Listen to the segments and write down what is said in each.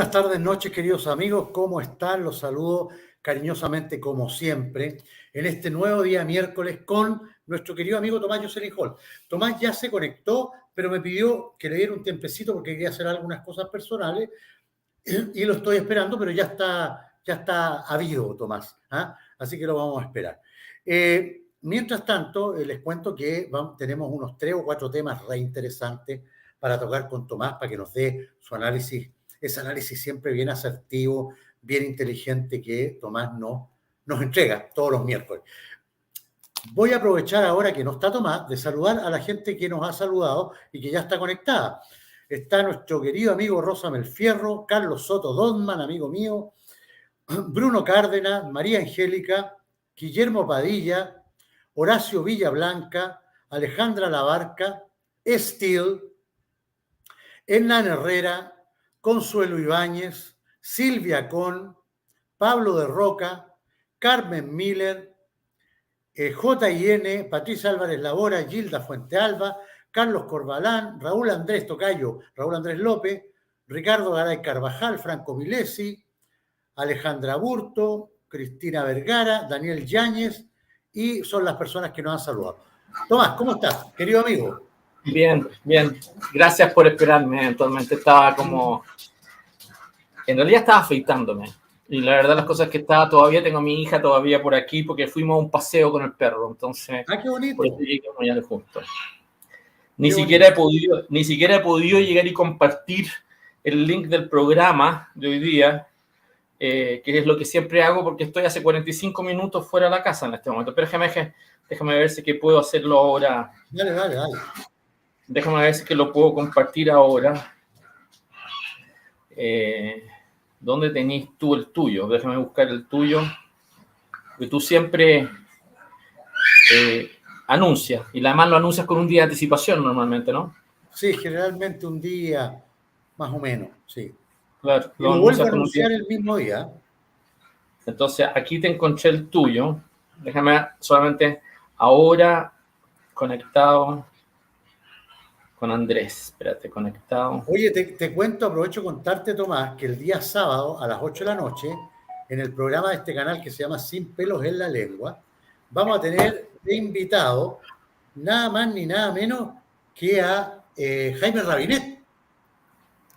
Buenas tardes, noches, queridos amigos. ¿Cómo están? Los saludo cariñosamente, como siempre, en este nuevo día miércoles con nuestro querido amigo Tomás Jocelyn Hall. Tomás ya se conectó, pero me pidió que le diera un tiempecito porque quería hacer algunas cosas personales y lo estoy esperando, pero ya está habido, Tomás. ¿Ah? Así que lo vamos a esperar. Mientras tanto, les cuento que tenemos unos 3 o 4 temas re interesantes para tocar con Tomás, para que nos dé su análisis, ese análisis siempre bien asertivo, bien inteligente que Tomás nos entrega todos los miércoles. Voy a aprovechar ahora que no está Tomás de saludar a la gente que nos ha saludado y que ya está conectada. Está nuestro querido amigo Rosa Melfierro, Carlos Soto Donman, amigo mío, Bruno Cárdenas, María Angélica, Guillermo Padilla, Horacio Villablanca, Alejandra Labarca, Estil, Hernán Herrera, Consuelo Ibáñez, Silvia Con, Pablo de Roca, Carmen Miller, J.I.N., Patricia Álvarez Labora, Gilda Fuentealba, Carlos Corbalán, Raúl Andrés Tocayo, Raúl Andrés López, Ricardo Garay Carvajal, Franco Milesi, Alejandra Burto, Cristina Vergara, Daniel Yáñez, y son las personas que nos han saludado. Tomás, ¿cómo estás, querido amigo? Bien, bien. Gracias por esperarme. Eventualmente estaba como... En realidad estaba afeitándome. Y la verdad las cosas es que todavía tengo a mi hija todavía por aquí porque fuimos a un paseo con el perro. Entonces, qué bonito. Por eso llegué mañana justo. Ni siquiera he podido llegar y compartir el link del programa de hoy día, que es lo que siempre hago porque estoy hace 45 minutos fuera de la casa en este momento. Pero déjame ver si que puedo hacerlo ahora. Dale. Déjame ver si lo puedo compartir ahora. ¿Dónde tenés tú el tuyo? Déjame buscar el tuyo. Que tú siempre anuncias. Y además lo anuncias con un día de anticipación normalmente, ¿no? Sí, generalmente un día, más o menos, sí. Claro, y lo vuelvo a anunciar el mismo día. Entonces, aquí te encontré el tuyo. Déjame solamente ahora conectado con Andrés. Espérate, conectado. Oye, te cuento, aprovecho contarte, Tomás, que el día sábado a las 8 de la noche, en el programa de este canal que se llama Sin Pelos en la Lengua, vamos a tener de invitado nada más ni nada menos que a Jaime Rabinet.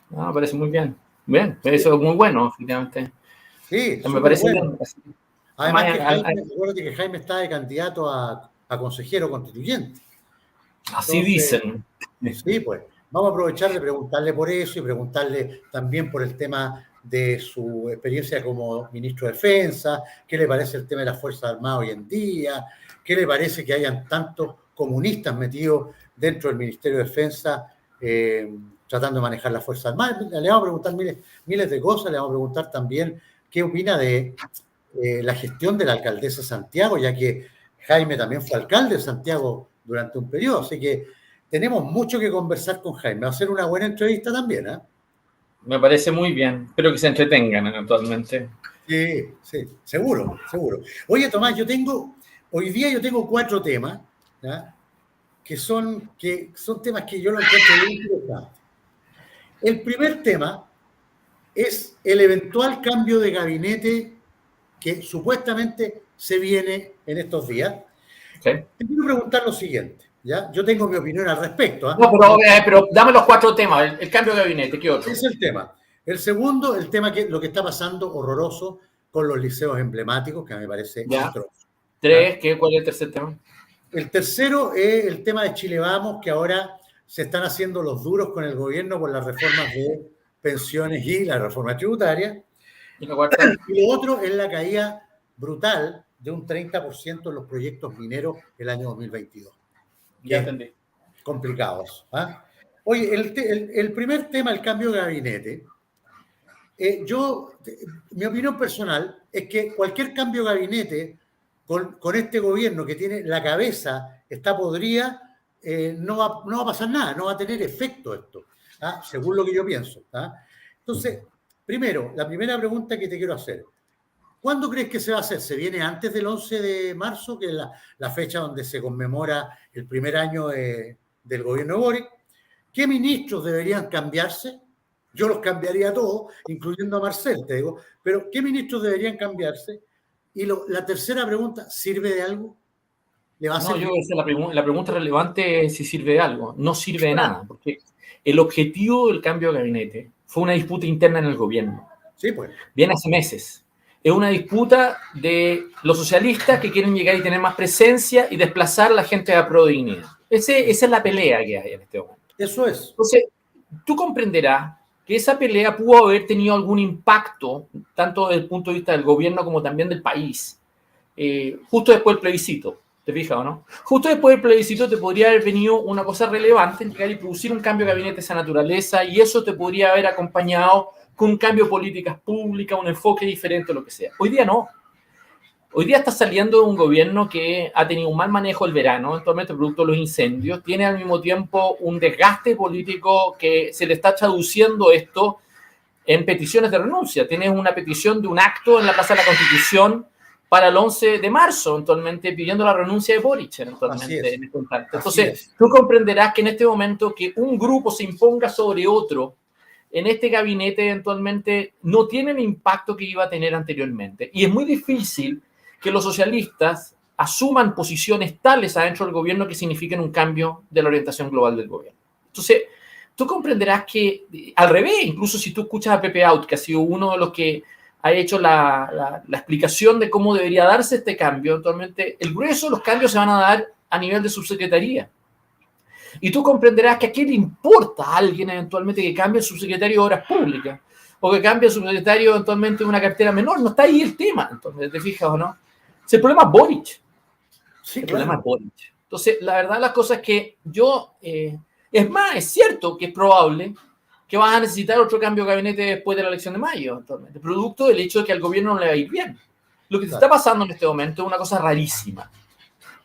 Me parece muy bien. Bien, eso es muy bueno, definitivamente. Sí, me parece bueno. Bien. Además, recuerda que Jaime está de candidato a consejero constituyente. Así entonces, dicen. Sí, pues vamos a aprovechar de preguntarle por eso y preguntarle también por el tema de su experiencia como ministro de Defensa, qué le parece el tema de las Fuerzas Armadas hoy en día, qué le parece que hayan tantos comunistas metidos dentro del Ministerio de Defensa tratando de manejar las Fuerzas Armadas. Le vamos a preguntar miles de cosas, le vamos a preguntar también qué opina de la gestión de la alcaldesa de Santiago, ya que Jaime también fue alcalde de Santiago durante un periodo, así que tenemos mucho que conversar con Jaime. Va a ser una buena entrevista también, ¿eh? Me parece muy bien. Espero que se entretengan eventualmente. Sí, seguro. Oye, Tomás, hoy día yo tengo 4 temas, ¿ya? que son temas que yo lo encuentro muy interesantes. El primer tema es el eventual cambio de gabinete que supuestamente se viene en estos días. Okay. Te quiero preguntar lo siguiente. ¿Ya? Yo tengo mi opinión al respecto. ¿eh? No, pero dame los 4 temas. El cambio de gabinete, ¿qué otro? Es el tema. El segundo, el tema lo que está pasando horroroso con los liceos emblemáticos, que me parece atroz. 3, ¿cuál es el tercer tema? El tercero es el tema de Chile Vamos, que ahora se están haciendo los duros con el gobierno por las reformas de pensiones y la reforma tributaria. Y lo otro es la caída brutal de un 30% en los proyectos mineros el año 2022. Ya entendí. Complicados. Oye, el primer tema, el cambio de gabinete, mi opinión personal es que cualquier cambio de gabinete con este gobierno que tiene la cabeza, está podrida, no va a pasar nada, no va a tener efecto esto, según lo que yo pienso. Entonces, primero, la primera pregunta que te quiero hacer, ¿cuándo crees que se va a hacer? ¿Se viene antes del 11 de marzo, que es la fecha donde se conmemora el primer año del gobierno de Boric? ¿Qué ministros deberían cambiarse? Yo los cambiaría todos, incluyendo a Marcel, te digo. Pero, ¿qué ministros deberían cambiarse? Y la tercera pregunta, ¿sirve de algo? ¿Le va a No, servir? la pregunta relevante es si sirve de algo. No sirve de nada, porque el objetivo del cambio de gabinete fue una disputa interna en el gobierno. Sí, pues. Viene hace meses. Es una disputa de los socialistas que quieren llegar y tener más presencia y desplazar a la gente a pro dignidad. Esa es la pelea que hay en este momento. Eso es. Entonces, tú comprenderás que esa pelea pudo haber tenido algún impacto, tanto desde el punto de vista del gobierno como también del país, justo después del plebiscito. ¿Te fijas o no? Justo después del plebiscito te podría haber venido una cosa relevante, llegar y producir un cambio de gabinete de esa naturaleza, y eso te podría haber acompañado con un cambio de políticas públicas, un enfoque diferente o lo que sea. Hoy día no. Hoy día está saliendo un gobierno que ha tenido un mal manejo el verano, actualmente producto de los incendios, tiene al mismo tiempo un desgaste político que se le está traduciendo esto en peticiones de renuncia. Tienes una petición de un acto en la Plaza de la Constitución para el 11 de marzo, actualmente pidiendo la renuncia de Boric, actualmente. Entonces, tú comprenderás que en este momento que un grupo se imponga sobre otro en este gabinete eventualmente no tiene el impacto que iba a tener anteriormente. Y es muy difícil que los socialistas asuman posiciones tales adentro del gobierno que signifiquen un cambio de la orientación global del gobierno. Entonces, tú comprenderás que, al revés, incluso si tú escuchas a Pepe Out, que ha sido uno de los que ha hecho la explicación de cómo debería darse este cambio, actualmente el grueso de los cambios se van a dar a nivel de subsecretaría. Y tú comprenderás que a quién le importa a alguien eventualmente que cambie el subsecretario de Obras Públicas o que cambie el subsecretario eventualmente de una cartera menor. No está ahí el tema, entonces, ¿te fijas o no? Si el problema es Boric. Sí, el problema es Boric. Entonces, la verdad, las cosas es que yo... es más, es cierto que es probable que vas a necesitar otro cambio de gabinete después de la elección de mayo, actualmente, producto del hecho de que al gobierno no le va a ir bien. Lo que se está pasando en este momento es una cosa rarísima.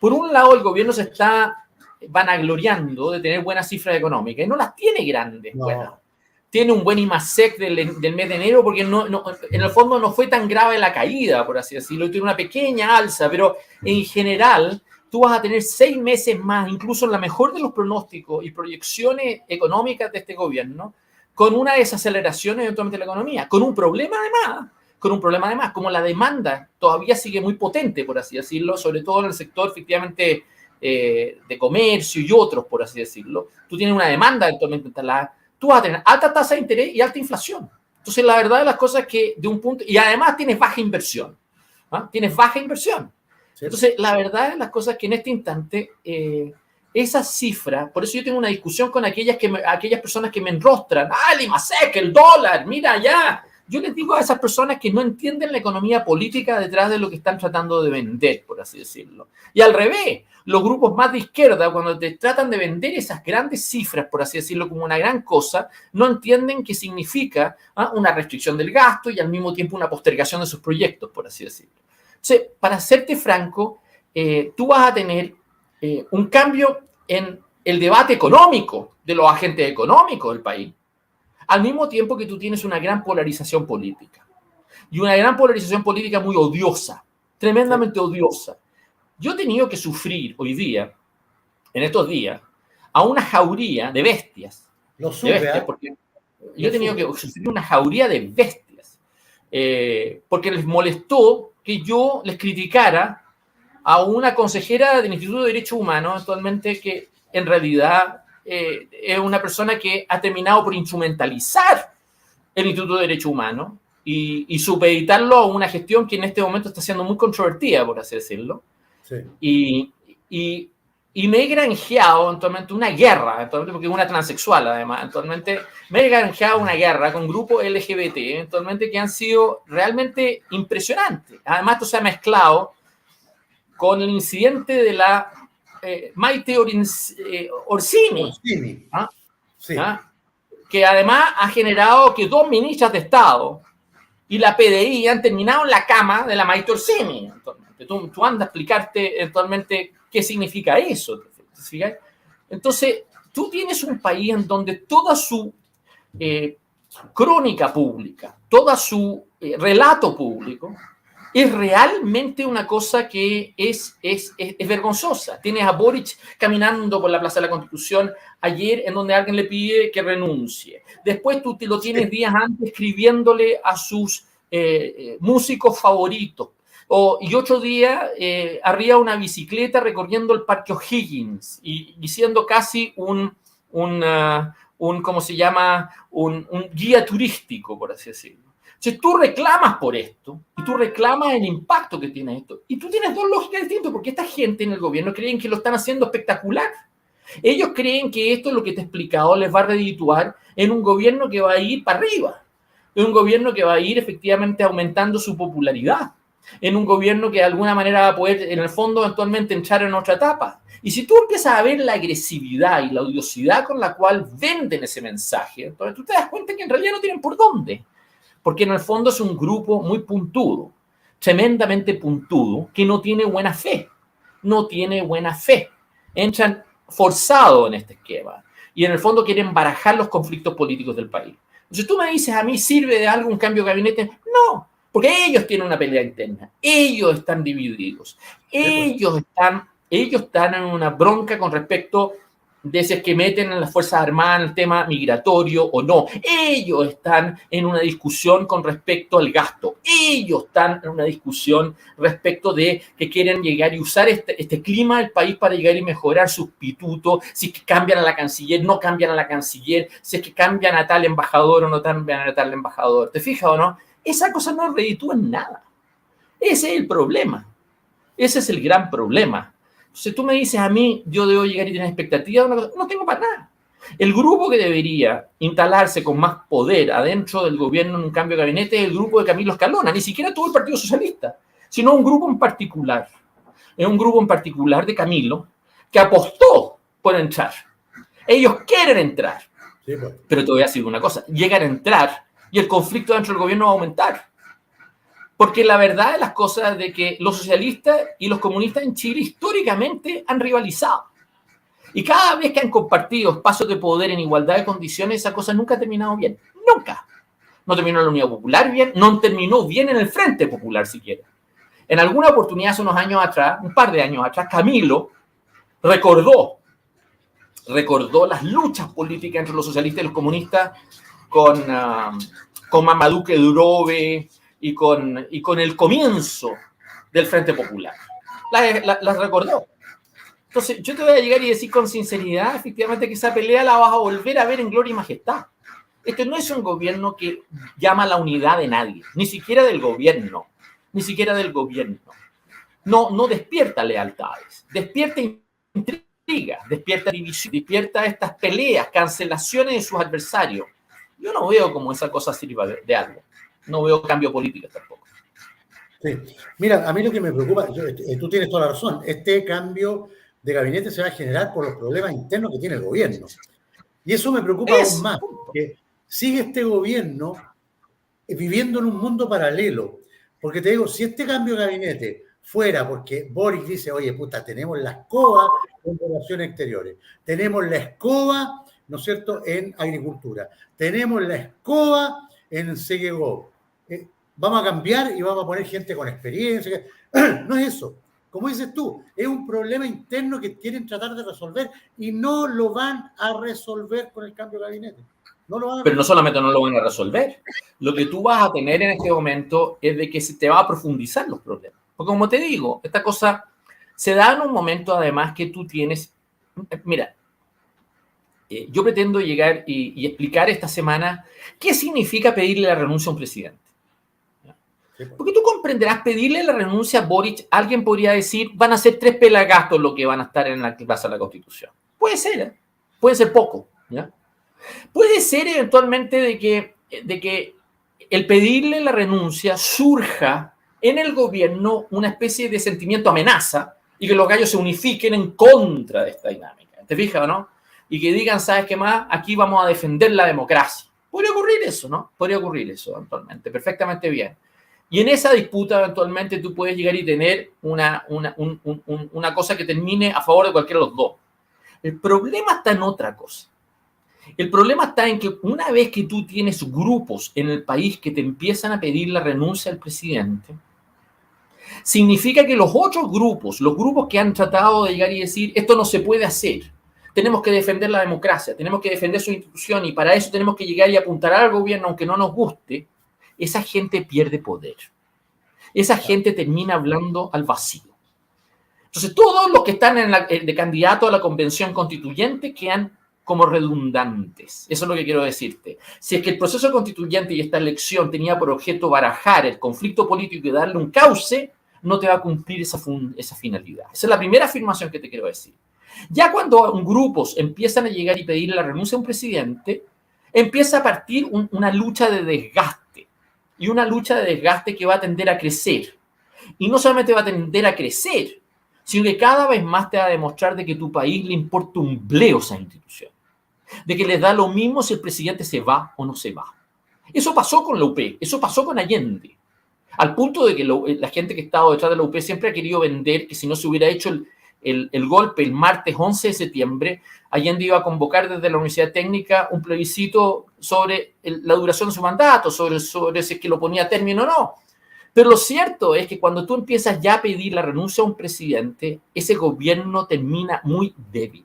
Por un lado, el gobierno se está vanagloriando de tener buenas cifras económicas y no las tiene grandes. No. Bueno, tiene un buen IMASEC del mes de enero porque en el fondo no fue tan grave la caída, por así decirlo, tiene una pequeña alza, pero en general tú vas a tener 6 meses más, incluso en la mejor de los pronósticos y proyecciones económicas de este gobierno, con una desaceleración eventualmente de la economía, con un problema además, como la demanda todavía sigue muy potente, por así decirlo, sobre todo en el sector efectivamente de comercio y otros, por así decirlo. Tú tienes una demanda eventualmente instalada, tú vas a tener alta tasa de interés y alta inflación. Entonces, la verdad de las cosas es que de un punto, y además tienes baja inversión. Tienes baja inversión. Entonces, la verdad de las cosas es que en este instante, esas cifras, por eso yo tengo una discusión con aquellas personas que me enrostran. El IMASEC, el dólar, mira ya. Yo les digo a esas personas que no entienden la economía política detrás de lo que están tratando de vender, por así decirlo. Y al revés, los grupos más de izquierda, cuando te tratan de vender esas grandes cifras, por así decirlo, como una gran cosa, no entienden qué significa una restricción del gasto y al mismo tiempo una postergación de sus proyectos, por así decirlo. Entonces, para serte franco, tú vas a tener un cambio en el debate económico de los agentes económicos del país, al mismo tiempo que tú tienes una gran polarización política. Y una gran polarización política muy odiosa, tremendamente odiosa. Yo he tenido que sufrir hoy día, en estos días, a una jauría de bestias. Porque yo he tenido que sufrir una jauría de bestias. Porque les molestó que yo les criticara a una consejera del Instituto de Derechos Humanos, actualmente, que en realidad es una persona que ha terminado por instrumentalizar el Instituto de Derechos Humanos y supeditarlo a una gestión que en este momento está siendo muy controvertida, por así decirlo. Sí. Y me he granjeado actualmente una guerra, actualmente, porque es una transexual además, actualmente me he granjeado una guerra con grupos LGBT, actualmente, que han sido realmente impresionantes. Además, esto se ha mezclado con el incidente de la Maite Orsini. Sí. Que además ha generado que 2 ministras de Estado y la PDI han terminado en la cama de la Maite Orsini. Tú andas a explicarte eventualmente qué significa eso. Entonces, tú tienes un país en donde toda su crónica pública, todo su relato público es realmente una cosa que es vergonzosa. Tienes a Boric caminando por la Plaza de la Constitución ayer, en donde alguien le pide que renuncie. Después tú te lo tienes días antes escribiéndole a sus músicos favoritos. Y otro día arriba una bicicleta recorriendo el Parque O'Higgins y siendo casi ¿cómo se llama? Un guía turístico, por así decirlo. Si tú reclamas por esto, y tú reclamas el impacto que tiene esto, y tú tienes dos lógicas distintas, porque esta gente en el gobierno creen que lo están haciendo espectacular. Ellos creen que esto es lo que te he explicado, les va a redituar en un gobierno que va a ir para arriba, en un gobierno que va a ir efectivamente aumentando su popularidad, en un gobierno que de alguna manera va a poder, en el fondo, eventualmente entrar en otra etapa. Y si tú empiezas a ver la agresividad y la odiosidad con la cual venden ese mensaje, entonces tú te das cuenta que en realidad no tienen por dónde. Porque en el fondo es un grupo muy puntudo, tremendamente puntudo, que no tiene buena fe. No tiene buena fe. Entran forzados en este esquema. Y en el fondo quieren barajar los conflictos políticos del país. Entonces tú me dices, ¿a mí sirve de algo un cambio de gabinete? No, porque ellos tienen una pelea interna. Ellos están divididos. Ellos están en una bronca con respecto de si es que meten en las Fuerzas Armadas en el tema migratorio o no. Ellos están en una discusión con respecto al gasto. Ellos están en una discusión respecto de que quieren llegar y usar este clima del país para llegar y mejorar sus pitutos, si es que cambian a la canciller, no cambian a la canciller, si es que cambian a tal embajador o no cambian a tal embajador. ¿Te fijas o no? Esa cosa no reditúa en nada. Ese es el problema. Ese es el gran problema. Si tú me dices a mí, yo debo llegar y tener expectativas, no tengo para nada. El grupo que debería instalarse con más poder adentro del gobierno en un cambio de gabinete es el grupo de Camilo Escalona, ni siquiera todo el Partido Socialista, sino un grupo en particular. Es un grupo en particular de Camilo que apostó por entrar. Ellos quieren entrar. Sí, pues. Pero te voy a decir una cosa, llegan a entrar y el conflicto dentro del gobierno va a aumentar. Porque la verdad de las cosas es de que los socialistas y los comunistas en Chile históricamente han rivalizado. Y cada vez que han compartido espacios de poder en igualdad de condiciones, esa cosa nunca ha terminado bien. Nunca. No terminó en la Unidad Popular bien, no terminó bien en el Frente Popular siquiera. En alguna oportunidad hace unos años atrás, un par de años atrás, Camilo recordó las luchas políticas entre los socialistas y los comunistas con Marmaduke Durove, y con el comienzo del Frente Popular. Las recordó. Entonces, yo te voy a llegar y decir con sinceridad, efectivamente, que esa pelea la vas a volver a ver en gloria y majestad. Este no es un gobierno que llama a la unidad de nadie, ni siquiera del gobierno, No despierta lealtades, despierta intriga, despierta división, despierta estas peleas, cancelaciones de sus adversarios. Yo no veo como esa cosa sirva de algo. No veo cambio político tampoco. Sí. Mira, a mí lo que me preocupa, tú tienes toda la razón, este cambio de gabinete se va a generar por los problemas internos que tiene el gobierno. Y eso me preocupa aún más, porque sigue este gobierno viviendo en un mundo paralelo. Porque te digo, si este cambio de gabinete fuera porque Boric dice, oye, puta, tenemos la escoba en relaciones exteriores, tenemos la escoba, ¿no es cierto?, en agricultura, tenemos la escoba en Segegov, vamos a cambiar y vamos a poner gente con experiencia. No es eso. Como dices tú, es un problema interno que quieren tratar de resolver y no lo van a resolver con el cambio de gabinete. Pero no solamente no lo van a resolver, lo que tú vas a tener en este momento es de que se te va a profundizar los problemas. Porque como te digo, esta cosa se da en un momento además que tú tienes... Mira, yo pretendo llegar y explicar esta semana qué significa pedirle la renuncia a un presidente. Porque tú comprenderás, pedirle la renuncia a Boric, alguien podría decir, van a ser 3 pelagastos los que van a estar en la Plaza de la Constitución. Puede ser, puede ser poco, ¿ya? Puede ser eventualmente de que el pedirle la renuncia surja en el gobierno una especie de sentimiento amenaza y que los gallos se unifiquen en contra de esta dinámica. ¿Te fijas o no? Y que digan, ¿sabes qué más? Aquí vamos a defender la democracia. Podría ocurrir eso, ¿no? Podría ocurrir eso eventualmente, perfectamente bien. Y en esa disputa eventualmente tú puedes llegar y tener una cosa que termine a favor de cualquiera de los dos. El problema está en otra cosa. El problema está en que una vez que tú tienes grupos en el país que te empiezan a pedir la renuncia al presidente, significa que los otros grupos, los grupos que han tratado de llegar y decir, esto no se puede hacer, tenemos que defender la democracia, tenemos que defender su institución y para eso tenemos que llegar y apuntar al gobierno aunque no nos guste, esa gente pierde poder. Esa gente termina hablando al vacío. Entonces, todos los que están de candidato a la convención constituyente quedan como redundantes. Eso es lo que quiero decirte. Si es que el proceso constituyente y esta elección tenía por objeto barajar el conflicto político y darle un cauce, no te va a cumplir esa finalidad. Esa es la primera afirmación que te quiero decir. Ya cuando grupos empiezan a llegar y pedir la renuncia a un presidente, empieza a partir una lucha de desgaste. Y una lucha de desgaste que va a tender a crecer. Y no solamente va a tender a crecer, sino que cada vez más te va a demostrar de que a tu país le importa un bleo esa institución. De que les da lo mismo si el presidente se va o no se va. Eso pasó con la UP, eso pasó con Allende. Al punto de que la gente que estaba detrás de la UP siempre ha querido vender que si no se hubiera hecho el golpe el martes 11 de septiembre, Allende iba a convocar desde la Universidad Técnica un plebiscito sobre la duración de su mandato, sobre si es que lo ponía a término o no. Pero lo cierto es que cuando tú empiezas ya a pedir la renuncia a un presidente, ese gobierno termina muy débil.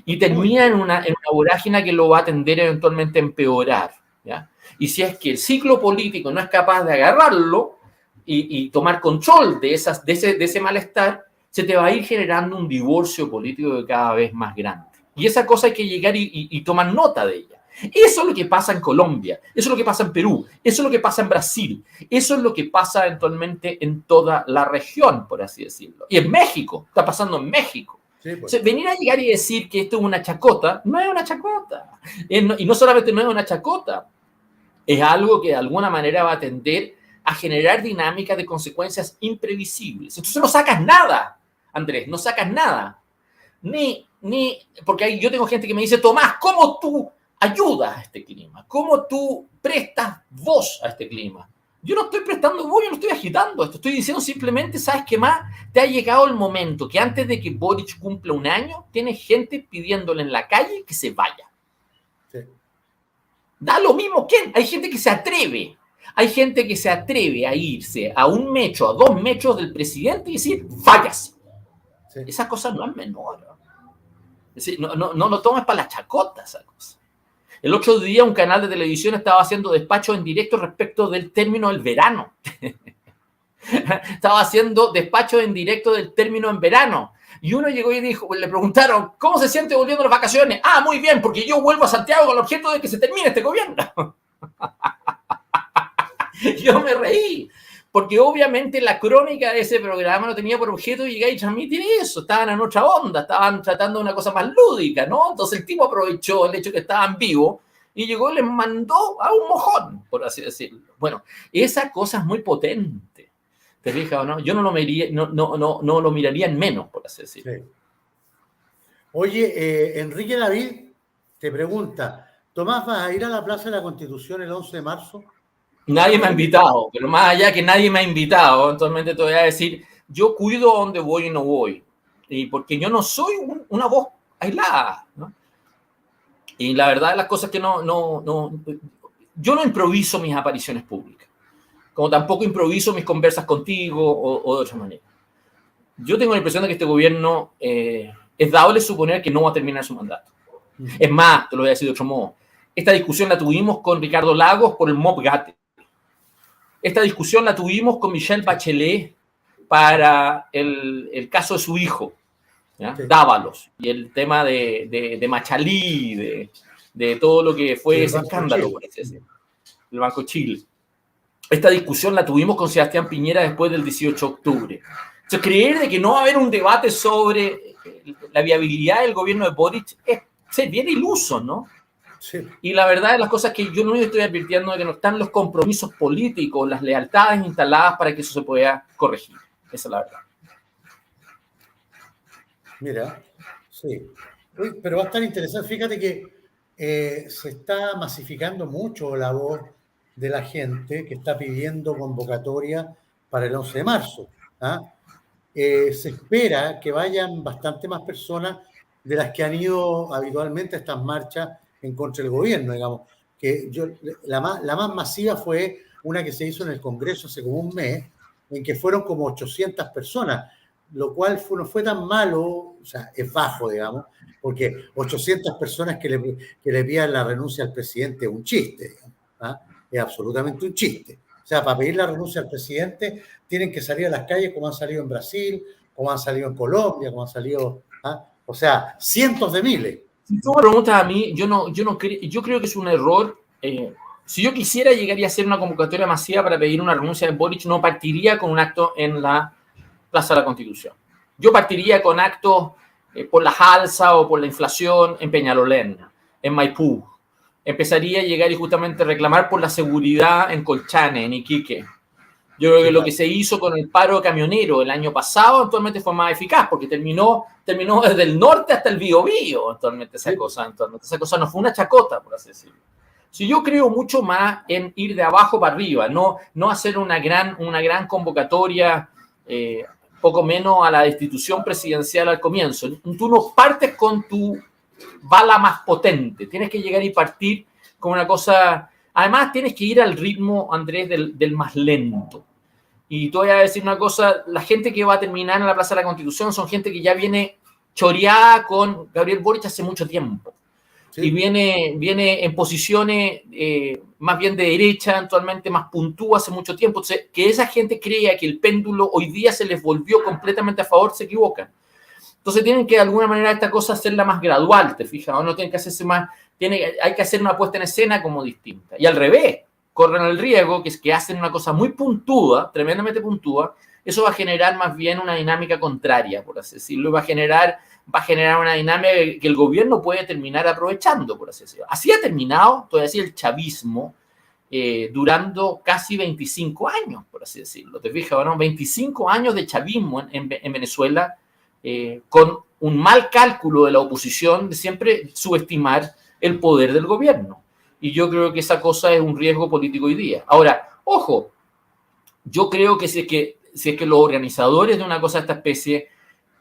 Y termina en una vorágine que lo va a tender eventualmente a empeorar, ¿ya? Y si es que el ciclo político no es capaz de agarrarlo y tomar control de ese malestar, se te va a ir generando un divorcio político cada vez más grande. Y esa cosa hay que llegar y tomar nota de ella. Eso es lo que pasa en Colombia, eso es lo que pasa en Perú, eso es lo que pasa en Brasil, eso es lo que pasa eventualmente en toda la región, por así decirlo. Y en México, está pasando en México. Sí, pues. O sea, venir a llegar y decir que esto es una chacota, no es una chacota. Y no solamente no es una chacota, es algo que de alguna manera va a tender a generar dinámicas de consecuencias imprevisibles. Entonces no sacas nada, Andrés, no sacas nada. Porque yo tengo gente que me dice, Tomás, ¿cómo tú ayudas a este clima? ¿Cómo tú prestas voz a este clima? Yo no estoy prestando voz, yo no estoy agitando esto. Estoy diciendo simplemente, ¿sabes qué más? Te ha llegado el momento que antes de que Boric cumpla un año, tienes gente pidiéndole en la calle que se vaya. Sí. Da lo mismo quién. Hay gente que se atreve. Hay gente que se atreve a irse a 1 metro, a 2 metros del presidente y decir, váyase. Sí. Esa cosa no es menor. Es decir, no lo tomes para la chacota esa cosa. El otro día un canal de televisión estaba haciendo despacho en directo respecto del término del verano. Estaba haciendo despacho en directo del término en verano. Y uno llegó y dijo, le preguntaron, ¿cómo se siente volviendo a las vacaciones? Ah, muy bien, porque yo vuelvo a Santiago con el objeto de que se termine este gobierno. Yo me reí, porque obviamente la crónica de ese programa no tenía por objeto llegar y transmitir eso. Estaban en otra onda, estaban tratando de una cosa más lúdica, ¿no? Entonces el tipo aprovechó el hecho que estaban vivos y llegó y les mandó a un mojón, por así decirlo. Bueno, esa cosa es muy potente, ¿te fijas o no? Yo no lo miraría en menos, por así decirlo. Sí. Oye, Enrique David te pregunta, Tomás, ¿vas a ir a la Plaza de la Constitución el 11 de marzo? Nadie me ha invitado, pero más allá que nadie me ha invitado, eventualmente te voy a decir, yo cuido a dónde voy y no voy, y porque yo no soy una voz aislada, ¿no? Y la verdad, las cosas que yo no improviso mis apariciones públicas, como tampoco improviso mis conversas contigo o de otra manera. Yo tengo la impresión de que este gobierno es dable suponer que no va a terminar su mandato. Es más, te lo voy a decir de otro modo, esta discusión la tuvimos con Ricardo Lagos por el MOP Gate. Esta discusión la tuvimos con Michelle Bachelet para el caso de su hijo, ¿ya? Sí. Dávalos, y el tema de Machalí, de todo lo que fue ese escándalo, por así decirlo, el Banco Chile. Esta discusión la tuvimos con Sebastián Piñera después del 18 de octubre. Entonces, creer de que no va a haber un debate sobre la viabilidad del gobierno de Boric es ser bien iluso, ¿no? Sí. Y la verdad de las cosas que yo no estoy advirtiendo de que no están los compromisos políticos, las lealtades instaladas para que eso se pueda corregir. Esa es la verdad. Mira, sí. Pero va a estar interesante. Fíjate que se está masificando mucho la voz de la gente que está pidiendo convocatoria para el 11 de marzo. ¿Ah? Se espera que vayan bastante más personas de las que han ido habitualmente a estas marchas en contra del gobierno, digamos. La más masiva fue una que se hizo en el Congreso hace como un mes, en que fueron como 800 personas, lo cual no fue tan malo, o sea, es bajo, digamos, porque 800 personas que le pidan la renuncia al presidente es un chiste, digamos, ¿ah? Es absolutamente un chiste. O sea, para pedir la renuncia al presidente tienen que salir a las calles como han salido en Brasil, como han salido en Colombia, como han salido, ¿ah? O sea, cientos de miles. Si tú me preguntas a mí, yo creo que es un error. Si yo quisiera llegar a hacer una convocatoria masiva para pedir una renuncia de Boric, no partiría con un acto en la Plaza de la Constitución. Yo partiría con actos por la alza o por la inflación en Peñalolén, en Maipú. Empezaría a llegar y justamente reclamar por la seguridad en Colchane, en Iquique. Yo creo que lo que se hizo con el paro camionero el año pasado actualmente fue más eficaz, porque terminó desde el norte hasta el Biobío, actualmente esa cosa. Esa cosa no fue una chacota, por así decirlo. Si yo creo mucho más en ir de abajo para arriba, no hacer una gran convocatoria, poco menos a la destitución presidencial al comienzo. Tú no partes con tu bala más potente, tienes que llegar y partir con una cosa. Además, tienes que ir al ritmo, Andrés, del más lento. Y te voy a decir una cosa, la gente que va a terminar en la Plaza de la Constitución son gente que ya viene choreada con Gabriel Boric hace mucho tiempo. Sí. Y viene en posiciones más bien de derecha, actualmente más puntúa hace mucho tiempo. Entonces, que esa gente crea que el péndulo hoy día se les volvió completamente a favor, se equivocan. Entonces tienen que de alguna manera esta cosa hacerla más gradual, ¿te fijas? ¿O no? Tienen que hacerse más, hay que hacer una puesta en escena como distinta. Y al revés, corren el riesgo que hacen una cosa muy puntúa, tremendamente puntúa, eso va a generar más bien una dinámica contraria, por así decirlo, va a generar una dinámica que el gobierno puede terminar aprovechando, por así decirlo. Así ha terminado, todavía así, el chavismo, durando casi 25 años, por así decirlo. ¿Te fijas, no? 25 años de chavismo en Venezuela, con un mal cálculo de la oposición de siempre subestimar el poder del gobierno. Y yo creo que esa cosa es un riesgo político hoy día. Ahora, ojo, yo creo que si es que los organizadores de una cosa de esta especie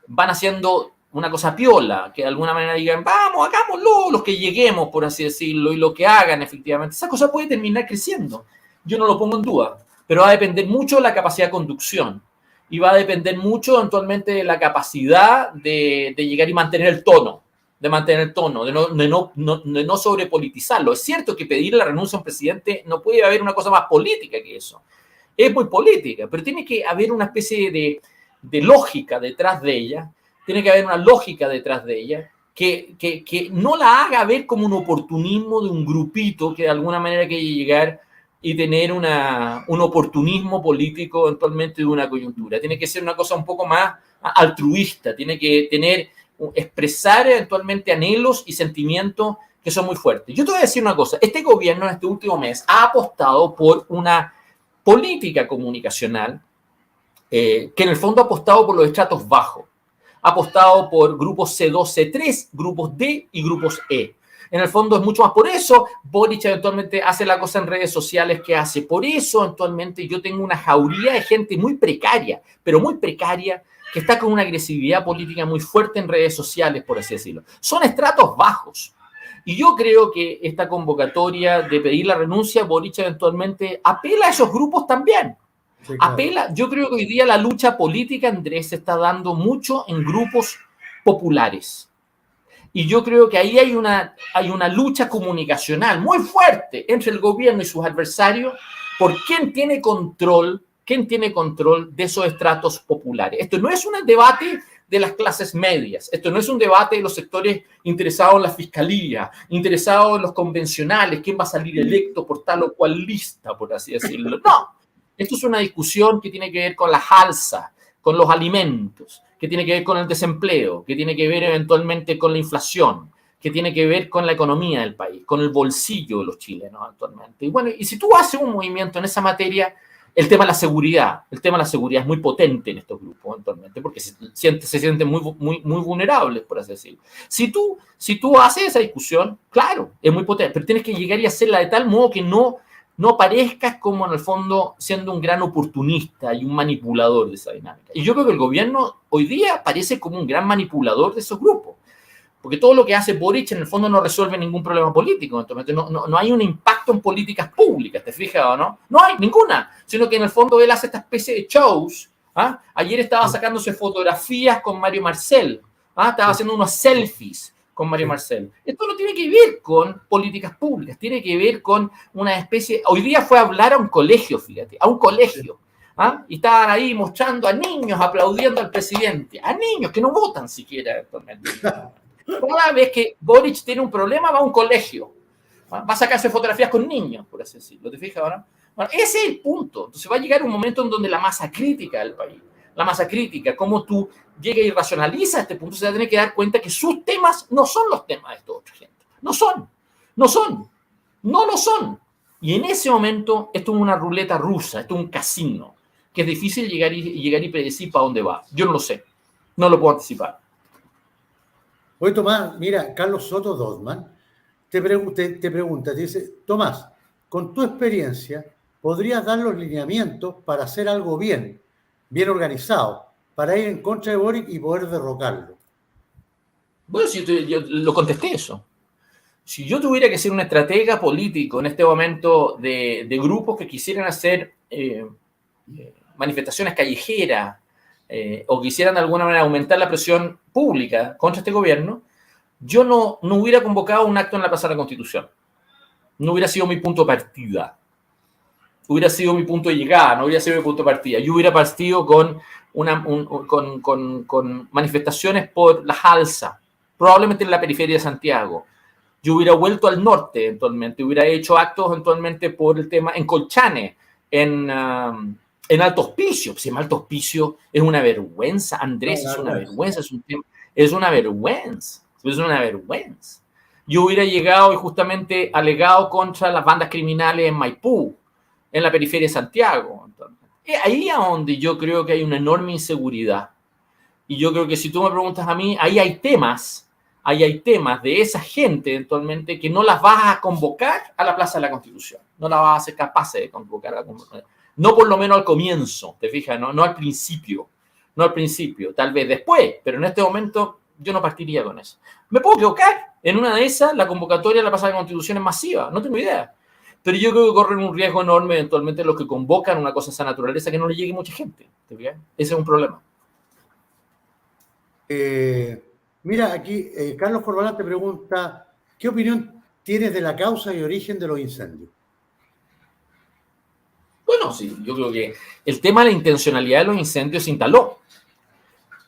van haciendo una cosa piola, que de alguna manera digan, vamos, hagámoslo, los que lleguemos, por así decirlo, y lo que hagan efectivamente, esa cosa puede terminar creciendo. Yo no lo pongo en duda, pero va a depender mucho de la capacidad de conducción y va a depender mucho eventualmente de la capacidad de llegar y mantener el tono, de no sobrepolitizarlo. Es cierto que pedir la renuncia a un presidente no puede haber una cosa más política que eso. Es muy política, pero tiene que haber una especie de lógica detrás de ella, tiene que haber una lógica detrás de ella que no la haga ver como un oportunismo de un grupito que de alguna manera quiere llegar y tener un oportunismo político eventualmente de una coyuntura. Tiene que ser una cosa un poco más altruista, tiene que expresar eventualmente anhelos y sentimientos que son muy fuertes. Yo te voy a decir una cosa, este gobierno en este último mes ha apostado por una política comunicacional que en el fondo ha apostado por los estratos bajos, ha apostado por grupos C2, C3, grupos D y grupos E. En el fondo es mucho más por eso. Boric eventualmente hace la cosa en redes sociales que hace. Por eso eventualmente yo tengo una jauría de gente muy precaria, pero muy precaria, que está con una agresividad política muy fuerte en redes sociales, por así decirlo. Son estratos bajos. Y yo creo que esta convocatoria de pedir la renuncia, Boric eventualmente apela a esos grupos también. Sí, claro. Apela, yo creo que hoy día la lucha política, Andrés, se está dando mucho en grupos populares. Y yo creo que ahí hay una lucha comunicacional muy fuerte entre el gobierno y sus adversarios por quién tiene control de esos estratos populares. Esto no es un debate de las clases medias, esto no es un debate de los sectores interesados en la fiscalía, interesados en los convencionales, quién va a salir electo por tal o cual lista, por así decirlo. No, esto es una discusión que tiene que ver con la alza, con los alimentos, que tiene que ver con el desempleo, que tiene que ver eventualmente con la inflación, que tiene que ver con la economía del país, con el bolsillo de los chilenos actualmente. Y bueno, y si tú haces un movimiento en esa materia, el tema de la seguridad es muy potente en estos grupos actualmente, porque se sienten muy vulnerables, por así decirlo. Si tú haces esa discusión, claro, es muy potente, pero tienes que llegar y hacerla de tal modo que no parezcas como en el fondo siendo un gran oportunista y un manipulador de esa dinámica. Y yo creo que el gobierno hoy día parece como un gran manipulador de esos grupos. Porque todo lo que hace Boric en el fondo no resuelve ningún problema político. Entonces, no hay un impacto en políticas públicas, ¿te fijas o no? No hay ninguna, sino que en el fondo él hace esta especie de shows. ¿Ah? Ayer estaba sacándose fotografías con Mario Marcel. ¿Ah? Estaba haciendo unos selfies con Mario Marcel. Esto no tiene que ver con políticas públicas, tiene que ver con una especie... Hoy día fue a hablar a un colegio, fíjate, a un colegio. ¿Ah? Y estaban ahí mostrando a niños aplaudiendo al presidente. A niños que no votan siquiera actualmente. Cada vez que Boric tiene un problema, va a un colegio. Va a sacarse fotografías con niños, por así decirlo. ¿Te fijas ahora? Bueno, ese es el punto. Entonces va a llegar un momento en donde la masa crítica del país, la masa crítica, cómo tú llegas y racionalizas este punto, se va a tener que dar cuenta que sus temas no son los temas de esta otra gente. No lo son. Y en ese momento, esto es una ruleta rusa, esto es un casino, que es difícil llegar y predecir para dónde va. Yo no lo sé. No lo puedo anticipar. Oye, Tomás, mira, Carlos Soto Dodman te pregunta, te dice, Tomás, con tu experiencia, ¿podrías dar los lineamientos para hacer algo bien organizado, para ir en contra de Boric y poder derrocarlo? Bueno, si yo lo contesté eso. Si yo tuviera que ser un estratega político en este momento de grupos que quisieran hacer manifestaciones callejeras o quisieran de alguna manera aumentar la presión pública contra este gobierno, yo no hubiera convocado un acto en la Plaza de la Constitución. No hubiera sido mi punto de partida. Hubiera sido mi punto de llegada, no hubiera sido mi punto de partida. Yo hubiera partido con manifestaciones por las alzas, probablemente en la periferia de Santiago. Yo hubiera vuelto al norte eventualmente, hubiera hecho actos eventualmente por el tema en Colchane, en Alto Hospicio. Si en Alto Hospicio es una vergüenza, Andrés, es una vergüenza, es una vergüenza. Yo hubiera llegado y justamente alegado contra las bandas criminales en Maipú, en la periferia de Santiago. Entonces, ahí es donde yo creo que hay una enorme inseguridad. Y yo creo que si tú me preguntas a mí, ahí hay temas de esa gente eventualmente que no las vas a convocar a la Plaza de la Constitución. No las vas a ser capaces de convocar. No por lo menos al comienzo, ¿te fijas? No al principio. Tal vez después, pero en este momento yo no partiría con eso. Me puedo equivocar. En una de esas, la convocatoria a la Plaza de la Constitución es masiva. No tengo idea. Pero yo creo que corren un riesgo enorme eventualmente los que convocan una cosa de esa naturaleza que no le llegue mucha gente. ¿Te fijas? Ese es un problema. Mira, aquí Carlos Corbalán te pregunta, ¿qué opinión tienes de la causa y origen de los incendios? Bueno, sí, yo creo que el tema de la intencionalidad de los incendios se instaló.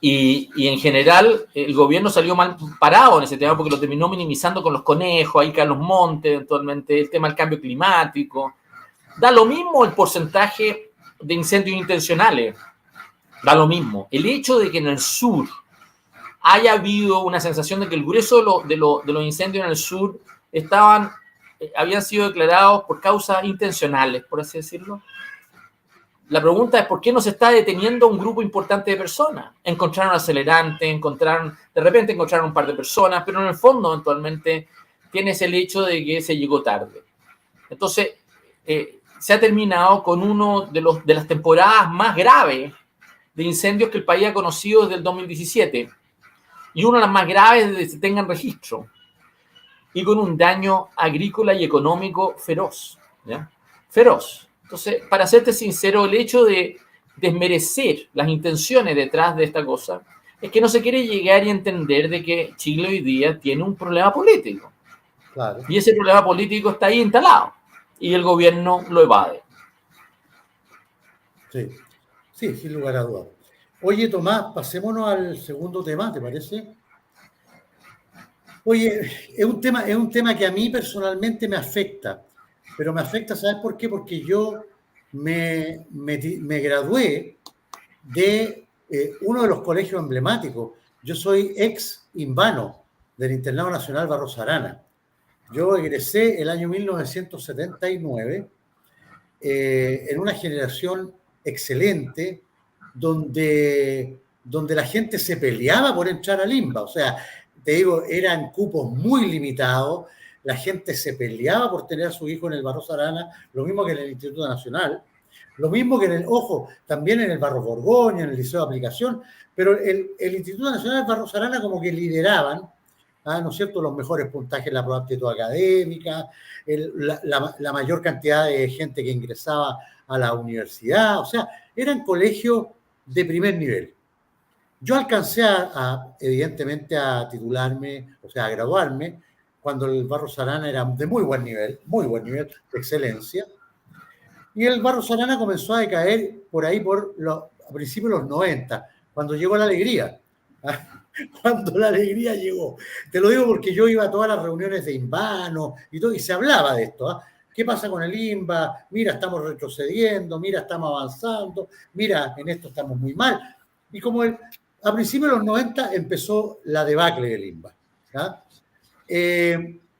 Y en general el gobierno salió mal parado en ese tema porque lo terminó minimizando con los conejos, ahí Carlos Montes, eventualmente el tema del cambio climático. Da lo mismo el porcentaje de incendios intencionales, da lo mismo. El hecho de que en el sur haya habido una sensación de que el grueso de los incendios en el sur habían sido declarados por causas intencionales, por así decirlo. La pregunta es por qué no se está deteniendo un grupo importante de personas. Encontraron acelerante, de repente encontraron un par de personas, pero en el fondo eventualmente tienes el hecho de que se llegó tarde. Entonces, se ha terminado con uno de las temporadas más graves de incendios que el país ha conocido desde el 2017 y una de las más graves desde que se tengan registro y con un daño agrícola y económico feroz, ¿ya? Feroz. Entonces, para serte sincero, el hecho de desmerecer las intenciones detrás de esta cosa es que no se quiere llegar y entender de que Chile hoy día tiene un problema político. Claro. Y ese problema político está ahí instalado y el gobierno lo evade. Sí, sin lugar a dudas. Oye, Tomás, pasémonos al segundo tema, ¿te parece? Oye, es un tema que a mí personalmente me afecta, pero me afecta, ¿sabes por qué? Porque yo me gradué de uno de los colegios emblemáticos. Yo soy ex invano del Internado Nacional Barros Arana. Yo egresé el año 1979 en una generación excelente donde la gente se peleaba por entrar al INBA. O sea, te digo, eran cupos muy limitados, la gente se peleaba por tener a su hijo en el Barros Arana, lo mismo que en el Instituto Nacional, lo mismo que también en el Barros Borgoña, en el Liceo de Aplicación, pero el Instituto Nacional Barros Arana como que lideraban ¿no es cierto?, los mejores puntajes en la prueba de aptitud académica, la mayor cantidad de gente que ingresaba a la universidad, o sea, eran colegios de primer nivel. Yo alcancé evidentemente a titularme, o sea, a graduarme, cuando el Barros Arana era de muy buen nivel, de excelencia, y el Barros Arana comenzó a decaer por ahí a principios de los 90, cuando llegó la alegría. Cuando la alegría llegó. Te lo digo porque yo iba a todas las reuniones de Invano y todo, y se hablaba de esto. ¿Qué pasa con el INBA? Mira, estamos retrocediendo, mira, estamos avanzando, mira, en esto estamos muy mal. Y como a principios de los 90 empezó la debacle del INBA.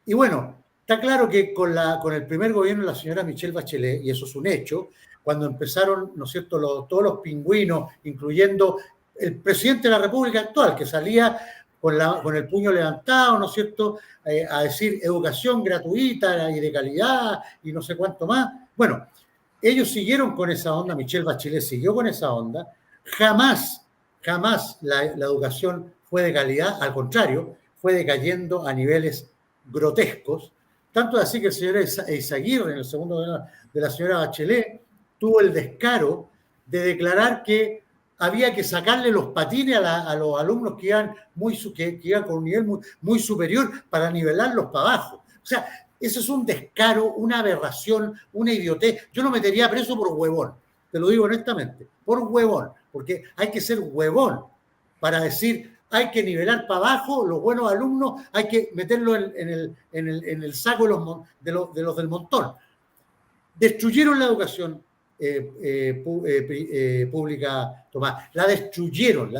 Y bueno, está claro que con el primer gobierno de la señora Michelle Bachelet, y eso es un hecho, cuando empezaron, ¿no es cierto?, todos los pingüinos, incluyendo el presidente de la República actual, que salía con el puño levantado, ¿no es cierto?, a decir educación gratuita y de calidad y no sé cuánto más. Bueno, ellos siguieron con esa onda, Michelle Bachelet siguió con esa onda. Jamás la educación fue de calidad, al contrario, fue decayendo a niveles grotescos, tanto así que el señor Eizaguirre, en el segundo gobierno de la señora Bachelet, tuvo el descaro de declarar que había que sacarle los patines a los alumnos que iban con un nivel muy superior para nivelarlos para abajo. O sea, eso es un descaro, una aberración, una idiotez. Yo no metería preso por huevón, te lo digo honestamente, por huevón, porque hay que ser huevón para decir hay que nivelar para abajo los buenos alumnos, hay que meterlos en el saco de los del montón. Destruyeron la educación pública, Tomás. La destruyeron.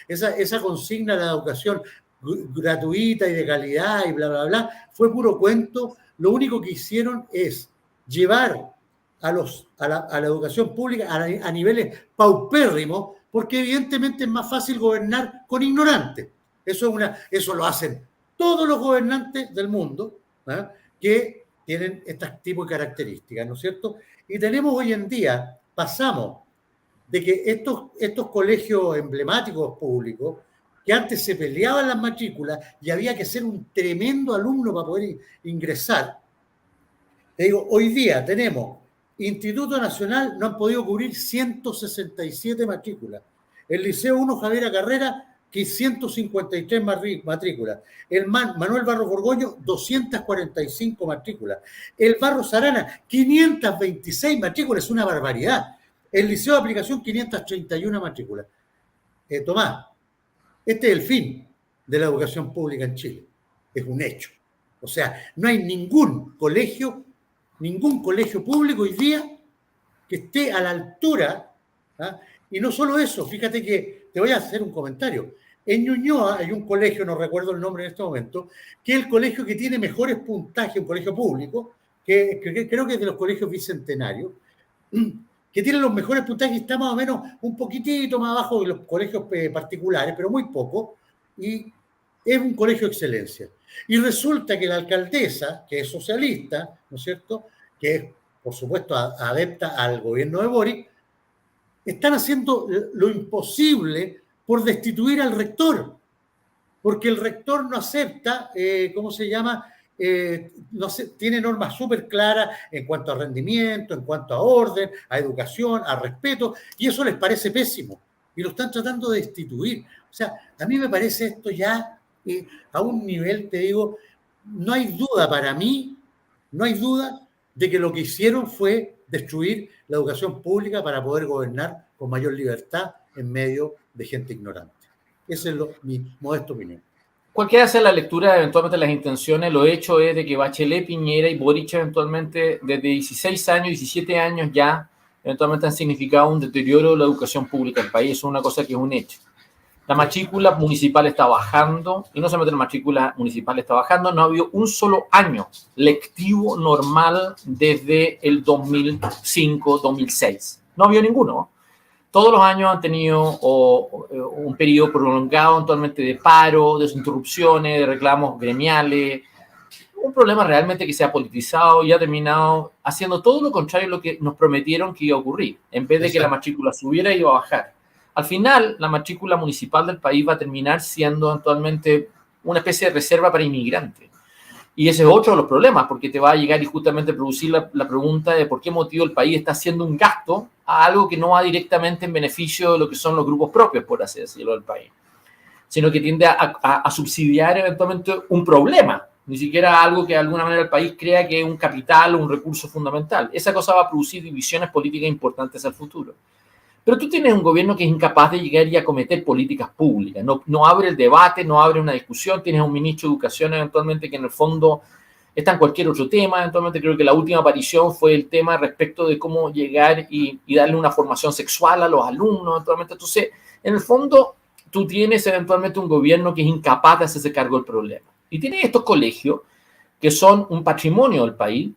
Esa consigna de la educación gratuita y de calidad y bla, bla, bla, fue puro cuento. Lo único que hicieron es llevar a la educación pública a niveles paupérrimos, porque evidentemente es más fácil gobernar con ignorantes. Eso lo hacen todos los gobernantes del mundo, que tienen este tipo de características, ¿no es cierto? Y tenemos hoy en día, pasamos de que estos colegios emblemáticos públicos, que antes se peleaban las matrículas y había que ser un tremendo alumno para poder ingresar. Te digo, hoy día tenemos Instituto Nacional, no han podido cubrir 167 matrículas. El Liceo 1 Javiera Carrera, que 153 matrículas. El Manuel Barros Borgoño, 245 matrículas. El Barros Arana, 526 matrículas, es una barbaridad. El Liceo de Aplicación, 531 matrículas. Tomás, este es el fin de la educación pública en Chile. Es un hecho. O sea, no hay ningún colegio público hoy día que esté a la altura. Y no solo eso, fíjate que te voy a hacer un comentario. En Ñuñoa hay un colegio, no recuerdo el nombre en este momento, que es el colegio que tiene mejores puntajes, un colegio público, que creo que es de los colegios bicentenarios, que tiene los mejores puntajes y está más o menos un poquitito más abajo de los colegios particulares, pero muy poco, y es un colegio de excelencia. Y resulta que la alcaldesa, que es socialista, ¿no es cierto?, que es, por supuesto, adepta al gobierno de Boric, están haciendo lo imposible por destituir al rector, porque el rector no acepta, tiene normas súper claras en cuanto a rendimiento, en cuanto a orden, a educación, a respeto, y eso les parece pésimo, y lo están tratando de destituir. O sea, a mí me parece esto ya a un nivel, te digo, no hay duda para mí, no hay duda de que lo que hicieron fue destruir la educación pública para poder gobernar con mayor libertad en medio de gente ignorante. Esa es mi modesta opinión. Cualquiera hace la lectura eventualmente de las intenciones, lo hecho es de que Bachelet, Piñera y Boric eventualmente desde 16 años, 17 años ya, eventualmente han significado un deterioro de la educación pública del país. Eso es una cosa que es un hecho. La matrícula municipal está bajando, y no solamente la matrícula municipal está bajando, no ha habido un solo año lectivo normal desde el 2005-2006. No ha habido ninguno. Todos los años han tenido un periodo prolongado actualmente de paro, de interrupciones, de reclamos gremiales. Un problema realmente que se ha politizado y ha terminado haciendo todo lo contrario de lo que nos prometieron que iba a ocurrir. En vez de que la matrícula subiera, iba a bajar. Al final, la matrícula municipal del país va a terminar siendo actualmente una especie de reserva para inmigrantes. Y ese es otro de los problemas, porque te va a llegar y justamente producir la pregunta de por qué motivo el país está haciendo un gasto a algo que no va directamente en beneficio de lo que son los grupos propios, por así decirlo, del país, sino que tiende a subsidiar eventualmente un problema, ni siquiera algo que de alguna manera el país crea que es un capital o un recurso fundamental. Esa cosa va a producir divisiones políticas importantes al futuro. Pero tú tienes un gobierno que es incapaz de llegar y acometer políticas públicas, no abre el debate, no abre una discusión, tienes un ministro de Educación eventualmente que en el fondo está en cualquier otro tema, eventualmente creo que la última aparición fue el tema respecto de cómo llegar y darle una formación sexual a los alumnos, eventualmente. Entonces, en el fondo, tú tienes eventualmente un gobierno que es incapaz de hacerse cargo del problema. Y tienes estos colegios que son un patrimonio del país,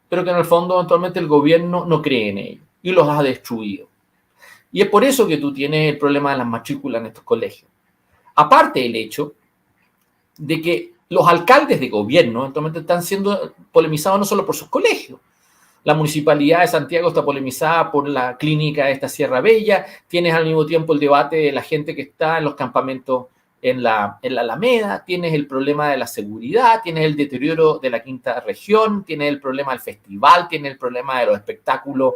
pero que en el fondo eventualmente el gobierno no cree en ellos y los ha destruido. Y es por eso que tú tienes el problema de las matrículas en estos colegios. Aparte del hecho de que los alcaldes de gobierno eventualmente están siendo polemizados no solo por sus colegios. La Municipalidad de Santiago está polemizada por la clínica de esta Sierra Bella. Tienes al mismo tiempo el debate de la gente que está en los campamentos en la Alameda. Tienes el problema de la seguridad. Tienes el deterioro de la quinta región. Tienes el problema del festival. Tienes el problema de los espectáculos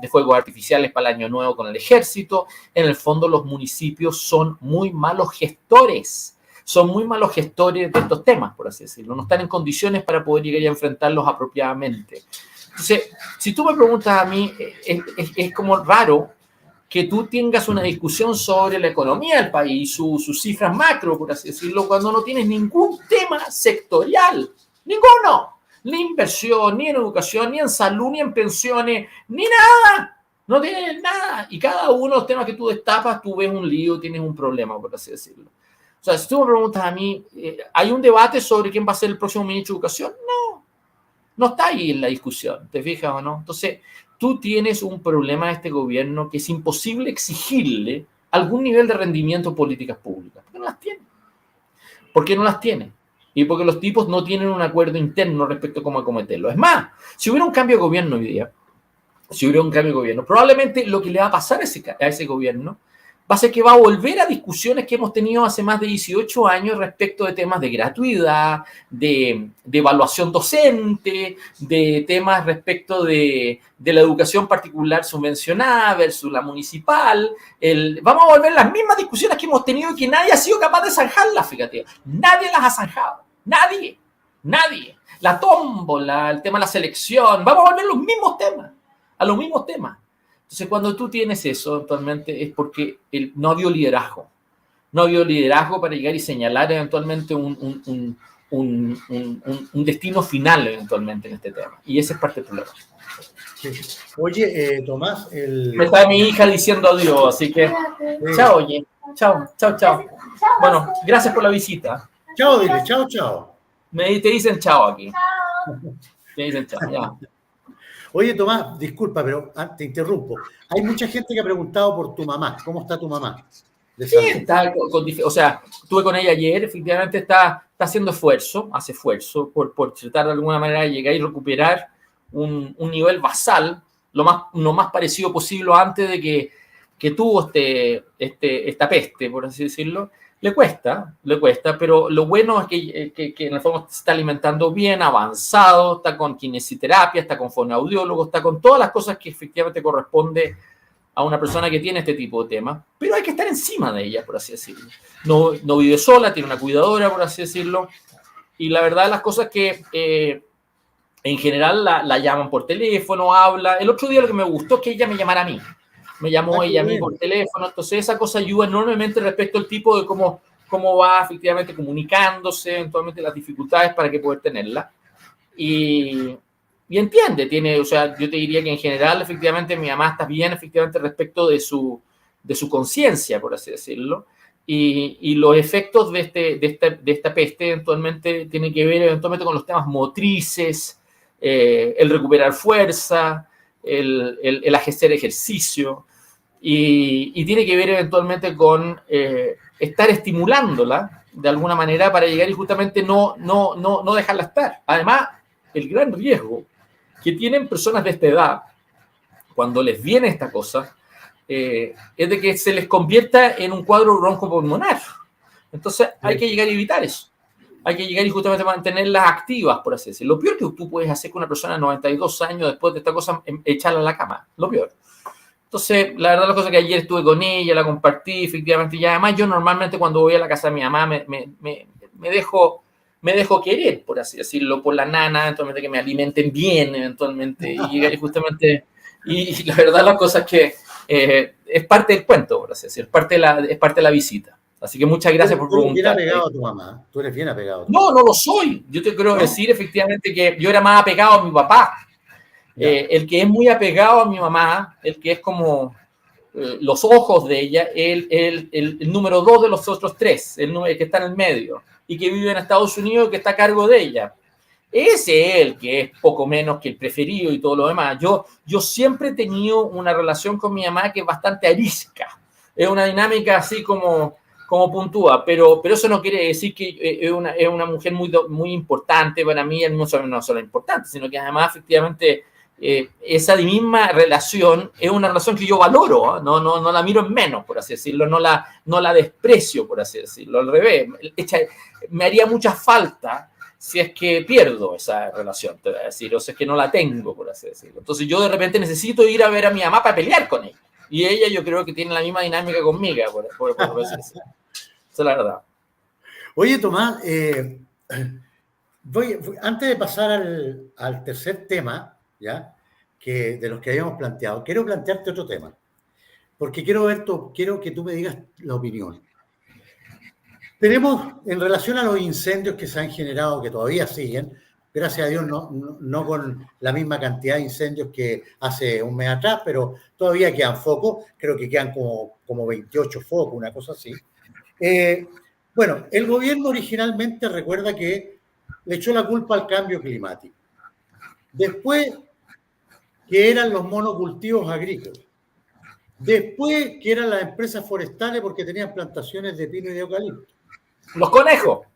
de fuegos artificiales para el Año Nuevo con el ejército. En el fondo, los municipios son muy malos gestores. Son muy malos gestores de estos temas, por así decirlo. No están en condiciones para poder llegar a enfrentarlos apropiadamente. Entonces, si tú me preguntas a mí, es como raro que tú tengas una discusión sobre la economía del país, sus cifras macro, por así decirlo, cuando no tienes ningún tema sectorial. Ninguno. Ni inversión, ni en educación, ni en salud, ni en pensiones, ni nada. No tienes nada. Y cada uno de los temas que tú destapas, tú ves un lío, tienes un problema, por así decirlo. O sea, si tú me preguntas a mí, ¿hay un debate sobre quién va a ser el próximo ministro de Educación? No está ahí en la discusión, ¿te fijas o no? Entonces, tú tienes un problema de este gobierno que es imposible exigirle algún nivel de rendimiento en políticas públicas, porque no las tiene. ¿Por qué no las tiene? Y porque los tipos no tienen un acuerdo interno respecto a cómo acometerlo. Es más, si hubiera un cambio de gobierno hoy día, probablemente lo que le va a pasar a ese gobierno va a ser que va a volver a discusiones que hemos tenido hace más de 18 años respecto de temas de gratuidad, de evaluación docente, de temas respecto de la educación particular subvencionada versus la municipal. Vamos a volver a las mismas discusiones que hemos tenido y que nadie ha sido capaz de zanjarlas, fíjate. Nadie las ha zanjado. Nadie. La tómbola, el tema de la selección. Vamos a volver a los mismos temas. Entonces, cuando tú tienes eso, actualmente es porque no ha habido liderazgo. No ha habido liderazgo para llegar y señalar eventualmente un destino final eventualmente en este tema. Y ese es parte del problema. Sí. Oye, Tomás, me está mi hija diciendo adiós, así que chao, oye. Chao. Bueno, gracias por la visita. Chao, dile, chao. Te dicen chao aquí. Te dicen chao, ya. Oye, Tomás, disculpa, pero te interrumpo. Hay mucha gente que ha preguntado por tu mamá. ¿Cómo está tu mamá? Sí, o sea, estuve con ella ayer, efectivamente está haciendo hace esfuerzo por tratar de alguna manera de llegar y recuperar un nivel basal, lo más parecido posible antes de que tuvo esta peste, por así decirlo. Le cuesta, pero lo bueno es que en el fondo se está alimentando bien, avanzado, está con kinesiterapia, está con fonoaudiólogo, está con todas las cosas que efectivamente corresponde a una persona que tiene este tipo de temas, pero hay que estar encima de ella, por así decirlo. No vive sola, tiene una cuidadora, por así decirlo, y la verdad las cosas que en general la llaman por teléfono, habla. El otro día lo que me gustó es que ella me llamara a mí. Me llamó ella a mí por teléfono, entonces esa cosa ayuda enormemente respecto al tipo de cómo va efectivamente comunicándose, eventualmente las dificultades para que poder tenerla. Y entiende, o sea, yo te diría que en general efectivamente mi mamá está bien efectivamente respecto de su conciencia, por así decirlo, y los efectos de esta peste eventualmente tienen que ver eventualmente con los temas motrices, el recuperar fuerza, el hacer ejercicio, y tiene que ver eventualmente con estar estimulándola de alguna manera para llegar y justamente no dejarla estar. Además, el gran riesgo que tienen personas de esta edad cuando les viene esta cosa es de que se les convierta en un cuadro broncopulmonar. Entonces hay que llegar a evitar eso. Hay que llegar y justamente mantenerlas activas, por así decirlo. Lo peor que tú puedes hacer con una persona de 92 años después de esta cosa, echarla a la cama. Lo peor. Entonces, la verdad, la cosa es que ayer estuve con ella, la compartí, efectivamente, y además yo normalmente cuando voy a la casa de mi mamá me dejo querer, por así decirlo, por la nana, eventualmente que me alimenten bien, eventualmente, y justamente, y la verdad la cosa es que es parte del cuento, por así decirlo, es parte de la visita. Así que muchas gracias por preguntar. Tú eres bien apegado a tu mamá. Tú eres bien apegado a tu mamá. No lo soy. Yo te quiero decir efectivamente que yo era más apegado a mi papá. El que es muy apegado a mi mamá, el que es como los ojos de ella, el número 2 de los otros 3, el que está en el medio y que vive en Estados Unidos y que está a cargo de ella. Ese es el que es poco menos que el preferido y todo lo demás. Yo siempre he tenido una relación con mi mamá que es bastante arisca. Es una dinámica así como puntúa, pero eso no quiere decir que es una mujer muy importante para mí, no solo importante, sino que además efectivamente esa misma relación es una relación que yo valoro, no la miro en menos, por así decirlo, no la desprecio, por así decirlo, al revés, me haría mucha falta si es que pierdo esa relación, te voy a decir, o si es que no la tengo, por así decirlo. Entonces yo de repente necesito ir a ver a mi mamá para pelear con ella. Y ella yo creo que tiene la misma dinámica conmigo, por así decirlo. Esa es la verdad. Oye, Tomás, antes de pasar al tercer tema, ¿ya? De los que habíamos planteado, quiero plantearte otro tema, porque quiero que tú me digas la opinión. Tenemos, en relación a los incendios que se han generado, que todavía siguen, gracias a Dios no con la misma cantidad de incendios que hace un mes atrás, pero todavía quedan focos, creo que quedan como 28 focos, una cosa así. Bueno, el gobierno originalmente recuerda que le echó la culpa al cambio climático. Después que eran los monocultivos agrícolas. Después que eran las empresas forestales porque tenían plantaciones de pino y de eucalipto. Los conejos.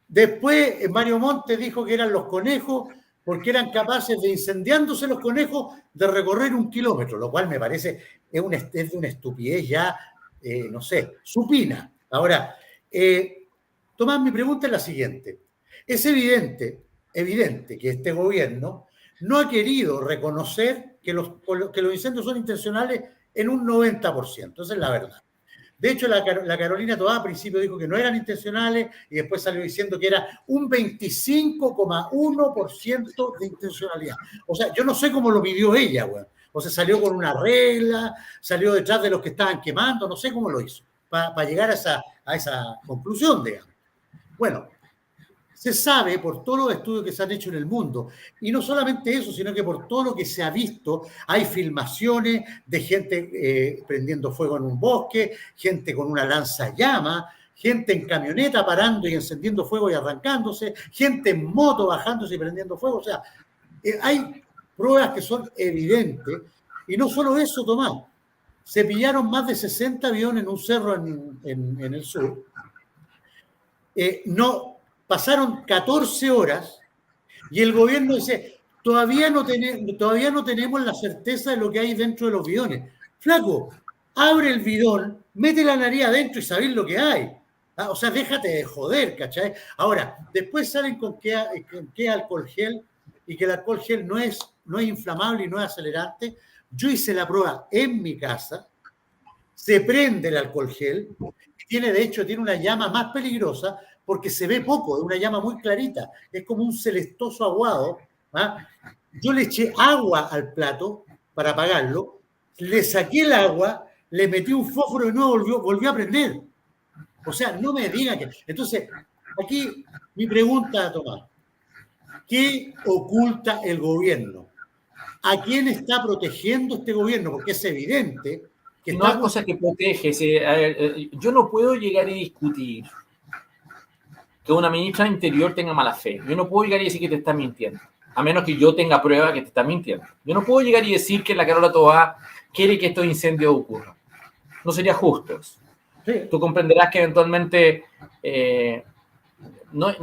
Después Mario Montes dijo que eran los conejos porque eran capaces de, incendiándose los conejos, de recorrer 1 kilómetro, lo cual me parece es de una estupidez ya, no sé, supina. Ahora, Tomás, mi pregunta es la siguiente. Es evidente que este gobierno no ha querido reconocer que los incendios son intencionales en un 90%. Esa es la verdad. De hecho, la Carolina Toá al principio dijo que no eran intencionales y después salió diciendo que era un 25,1% de intencionalidad. O sea, yo no sé cómo lo midió ella, güey. O sea, salió con una regla, salió detrás de los que estaban quemando, no sé cómo lo hizo, para llegar a esa conclusión, digamos. Bueno, se sabe por todos los estudios que se han hecho en el mundo, y no solamente eso, sino que por todo lo que se ha visto, hay filmaciones de gente prendiendo fuego en un bosque, gente con una lanzallamas, gente en camioneta parando y encendiendo fuego y arrancándose, gente en moto bajándose y prendiendo fuego. O sea, hay pruebas que son evidentes, y no solo eso, Tomás, se pillaron más de 60 aviones en un cerro en el sur. Pasaron 14 horas y el gobierno dice, todavía no tenemos la certeza de lo que hay dentro de los bidones. Flaco, abre el bidón, mete la nariz adentro y sabés lo que hay. O sea, déjate de joder, ¿cachai? Ahora, después salen con qué alcohol gel, y que el alcohol gel no es inflamable y no es acelerante. Yo hice la prueba en mi casa, se prende el alcohol gel, de hecho tiene una llama más peligrosa, porque se ve poco, es una llama muy clarita, es como un celestoso aguado. ¿Ah? Yo le eché agua al plato para apagarlo, le saqué el agua, le metí un fósforo y no volvió a prender. O sea, no me digan que... Entonces, aquí mi pregunta, Tomás, ¿qué oculta el gobierno? ¿A quién está protegiendo este gobierno? Porque es evidente que no hay cosa que protege. Yo no puedo llegar y discutir que una ministra de Interior tenga mala fe. Yo no puedo llegar y decir que te está mintiendo, a menos que yo tenga prueba que te está mintiendo. Yo no puedo llegar y decir que la Carola Toá quiere que estos incendios ocurran. No sería justo. Sí. Tú comprenderás que eventualmente no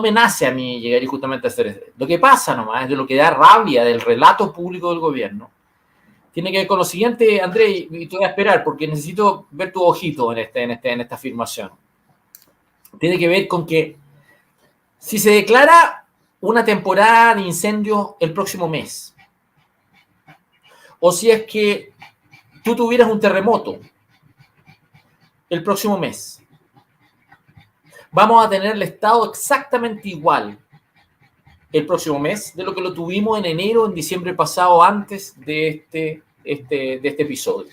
me nace a mí llegar y justamente a hacer eso. Lo que pasa nomás es de lo que da rabia del relato público del gobierno, tiene que ver con lo siguiente, Andrés, y te voy a esperar porque necesito ver tu ojito en esta afirmación. Tiene que ver con que si se declara una temporada de incendios el próximo mes, o si es que tú tuvieras un terremoto el próximo mes, vamos a tener el estado exactamente igual el próximo mes de lo que lo tuvimos en enero, en diciembre pasado, antes de este episodio.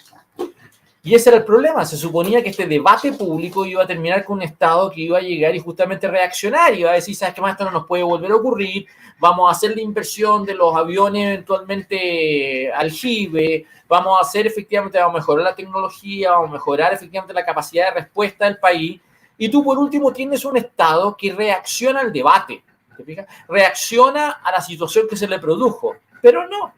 Y ese era el problema. Se suponía que este debate público iba a terminar con un Estado que iba a llegar y justamente reaccionar. Iba a decir, ¿sabes qué más? Esto no nos puede volver a ocurrir. Vamos a hacer la inversión de los aviones eventualmente aljibe. Vamos a hacer efectivamente, vamos a mejorar la tecnología, vamos a mejorar efectivamente la capacidad de respuesta del país. Y tú, por último, tienes un Estado que reacciona al debate. ¿Te fijas? Reacciona a la situación que se le produjo. Pero no.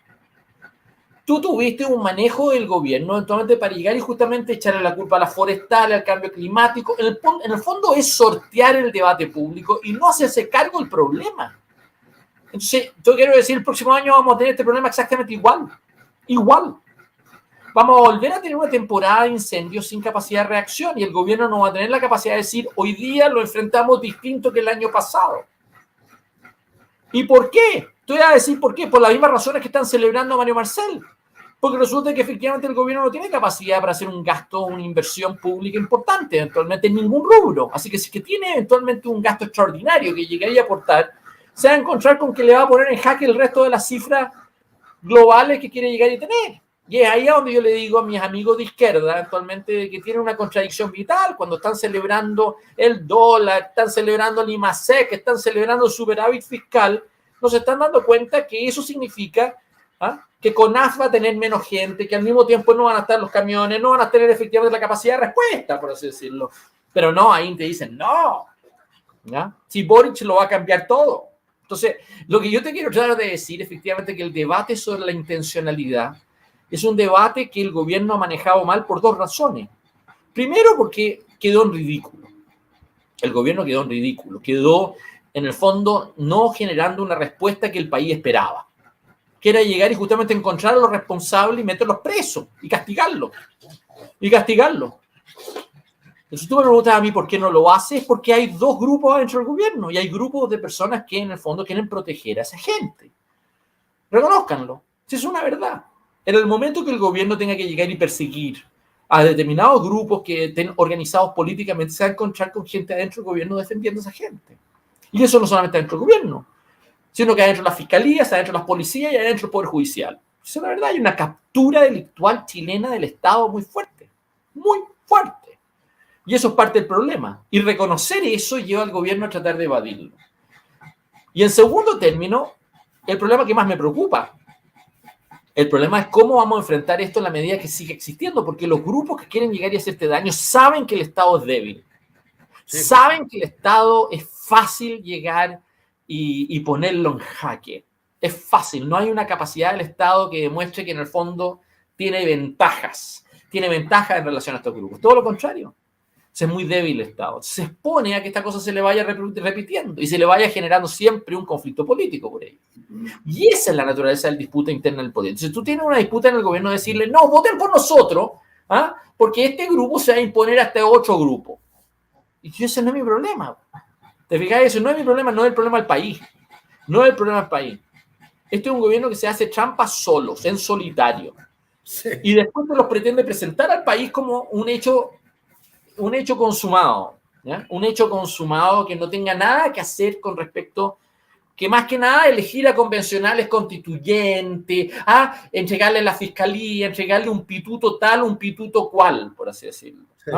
Tú tuviste un manejo del gobierno eventualmente para llegar y justamente echarle la culpa a las forestales, al cambio climático. En el fondo es sortear el debate público y no hacerse cargo del problema. Entonces, yo quiero decir, el próximo año vamos a tener este problema exactamente igual. Igual. Vamos a volver a tener una temporada de incendios sin capacidad de reacción y el gobierno no va a tener la capacidad de decir, hoy día lo enfrentamos distinto que el año pasado. ¿Y por qué? Te voy a decir por qué. Por las mismas razones que están celebrando a Mario Marcel. Porque resulta que efectivamente el gobierno no tiene capacidad para hacer un gasto, una inversión pública importante, eventualmente en ningún rubro. Así que si es que tiene eventualmente un gasto extraordinario que llegaría a aportar, se va a encontrar con que le va a poner en jaque el resto de las cifras globales que quiere llegar y tener. Y es ahí a donde yo le digo a mis amigos de izquierda, actualmente, que tienen una contradicción vital cuando están celebrando el dólar, están celebrando el IMASEC, están celebrando el superávit fiscal, no se están dando cuenta que eso significa que CONAF va a tener menos gente, que al mismo tiempo no van a estar los camiones, no van a tener efectivamente la capacidad de respuesta, por así decirlo. Pero no, ahí te dicen, no, ¿ya? Si Boric lo va a cambiar todo. Entonces, lo que yo te quiero tratar de decir, efectivamente, que el debate sobre la intencionalidad es un debate que el gobierno ha manejado mal por dos razones. Primero, porque quedó en ridículo. El gobierno quedó en ridículo. Quedó, en el fondo, no generando una respuesta que el país esperaba, que era llegar y justamente encontrar a los responsables y meterlos presos y castigarlos. Y castigarlos. Si tú me preguntas a mí por qué no lo hace, es porque hay dos grupos dentro del gobierno y hay grupos de personas que en el fondo quieren proteger a esa gente. Reconózcanlo. Si es una verdad. En el momento que el gobierno tenga que llegar y perseguir a determinados grupos que estén organizados políticamente, se va a encontrar con gente adentro del gobierno defendiendo a esa gente. Y eso no solamente dentro del gobierno, sino que adentro de las fiscalías, adentro de las policías y adentro del Poder Judicial. Eso es la verdad, hay una captura delictual chilena del Estado muy fuerte. Muy fuerte. Y eso es parte del problema. Y reconocer eso lleva al gobierno a tratar de evadirlo. Y en segundo término, el problema que más me preocupa, el problema es cómo vamos a enfrentar esto en la medida que sigue existiendo, porque los grupos que quieren llegar y hacerte daño saben que el Estado es débil. Sí. Saben que el Estado es fácil llegar y ponerlo en jaque. Es fácil. No hay una capacidad del Estado que demuestre que en el fondo tiene ventajas. Tiene ventajas en relación a estos grupos. Todo lo contrario. Es muy débil el Estado. Se expone a que esta cosa se le vaya repitiendo y se le vaya generando siempre un conflicto político por ello. Y esa es la naturaleza de la disputa interna del poder. Entonces tú tienes una disputa en el gobierno de decirle, no, voten por nosotros, porque este grupo se va a imponer a este otro grupo. Y ese no es mi problema. ¿Te fijas? Eso no es mi problema, no es el problema del país. No es el problema del país. Este es un gobierno que se hace trampas solos, en solitario. Sí. Y después te los pretende presentar al país como un hecho consumado, ¿ya? Un hecho consumado que no tenga nada que hacer con respecto, que más que nada elegir a convencionales constituyentes, entregarle a la fiscalía, entregarle un pituto tal, un pituto cual, por así decirlo. Sí.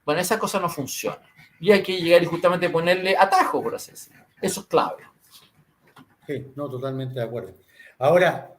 Bueno, esa cosa no funciona. Y hay que llegar y justamente ponerle atajo, por así decirlo. Eso es clave. Sí, no, totalmente de acuerdo. Ahora,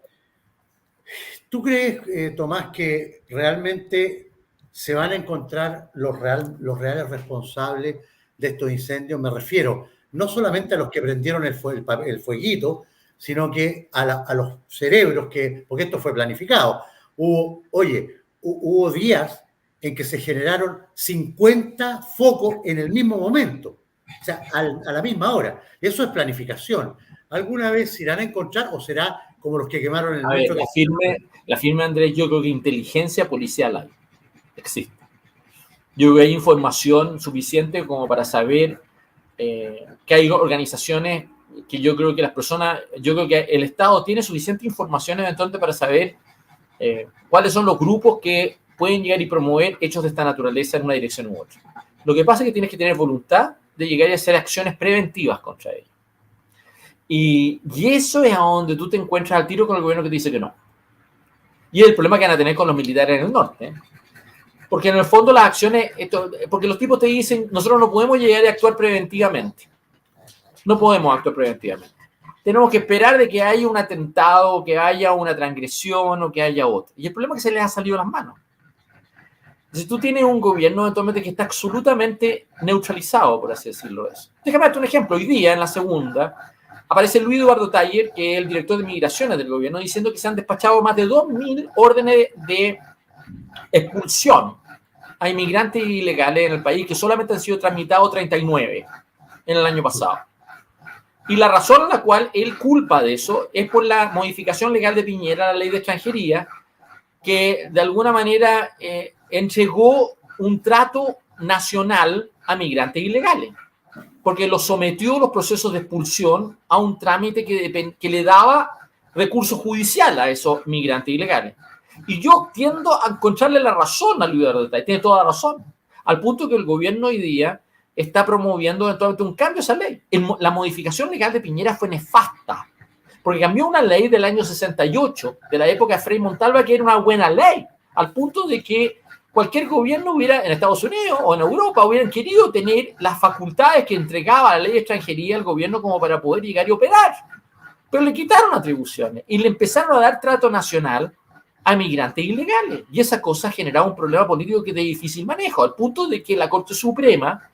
¿tú crees, Tomás, que realmente se van a encontrar los reales responsables de estos incendios? Me refiero no solamente a los que prendieron el fueguito, sino que a los cerebros, porque esto fue planificado. Hubo días en que se generaron 50 focos en el mismo momento, o sea, a la misma hora. Eso es planificación. ¿Alguna vez se irán a encontrar o será como los que quemaron el A ver, metro. la firme, Andrés, yo creo que inteligencia policial hay, existe. Yo creo que hay información suficiente como para saber que hay organizaciones que yo creo que las personas, yo creo que el Estado tiene suficiente información eventualmente para saber cuáles son los grupos que pueden llegar y promover hechos de esta naturaleza en una dirección u otra. Lo que pasa es que tienes que tener voluntad de llegar y hacer acciones preventivas contra ellos. Y eso es a donde tú te encuentras al tiro con el gobierno que te dice que no. Y es el problema que van a tener con los militares en el norte. Porque en el fondo las acciones, porque los tipos te dicen, nosotros no podemos llegar a actuar preventivamente. No podemos actuar preventivamente. Tenemos que esperar de que haya un atentado, que haya una transgresión o que haya otra. Y el problema es que se les ha salido de las manos. Si tú tienes un gobierno eventualmente que está absolutamente neutralizado, por así decirlo eso. Déjame darte un ejemplo. Hoy día, en la segunda, aparece Luis Eduardo Taller, que es el director de migraciones del gobierno, diciendo que se han despachado más de 2.000 órdenes de expulsión a inmigrantes ilegales en el país, que solamente han sido tramitados 39 en el año pasado. Y la razón en la cual él culpa de eso es por la modificación legal de Piñera a la ley de extranjería, que de alguna manera entregó un trato nacional a migrantes ilegales, porque los sometió los procesos de expulsión a un trámite que le daba recurso judicial a esos migrantes ilegales. Y yo tiendo a encontrarle la razón a Luis Eduardo Taller, tiene toda la razón, al punto que el gobierno hoy día está promoviendo eventualmente un cambio a esa ley. La modificación legal de Piñera fue nefasta, porque cambió una ley del año 68, de la época de Frei Montalva, que era una buena ley, al punto de que cualquier gobierno hubiera, en Estados Unidos o en Europa, hubieran querido tener las facultades que entregaba la ley de extranjería al gobierno como para poder llegar y operar. Pero le quitaron atribuciones y le empezaron a dar trato nacional a migrantes ilegales. Y esa cosa generaba un problema político que es de difícil manejo, al punto de que la Corte Suprema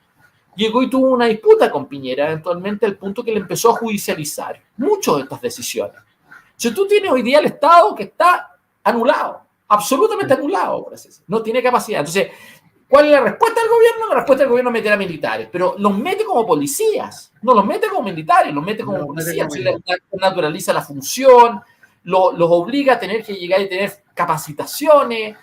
llegó y tuvo una disputa con Piñera, eventualmente al punto que le empezó a judicializar muchas de estas decisiones. Si tú tienes hoy día el Estado que está anulado, absolutamente anulado, por así decirlo, no tiene capacidad. Entonces, ¿cuál es la respuesta del gobierno? La respuesta del gobierno es meter a militares, pero los mete como policías, no los mete como militares, los mete como policías. Naturaliza la función, los obliga a tener que llegar y tener capacitaciones.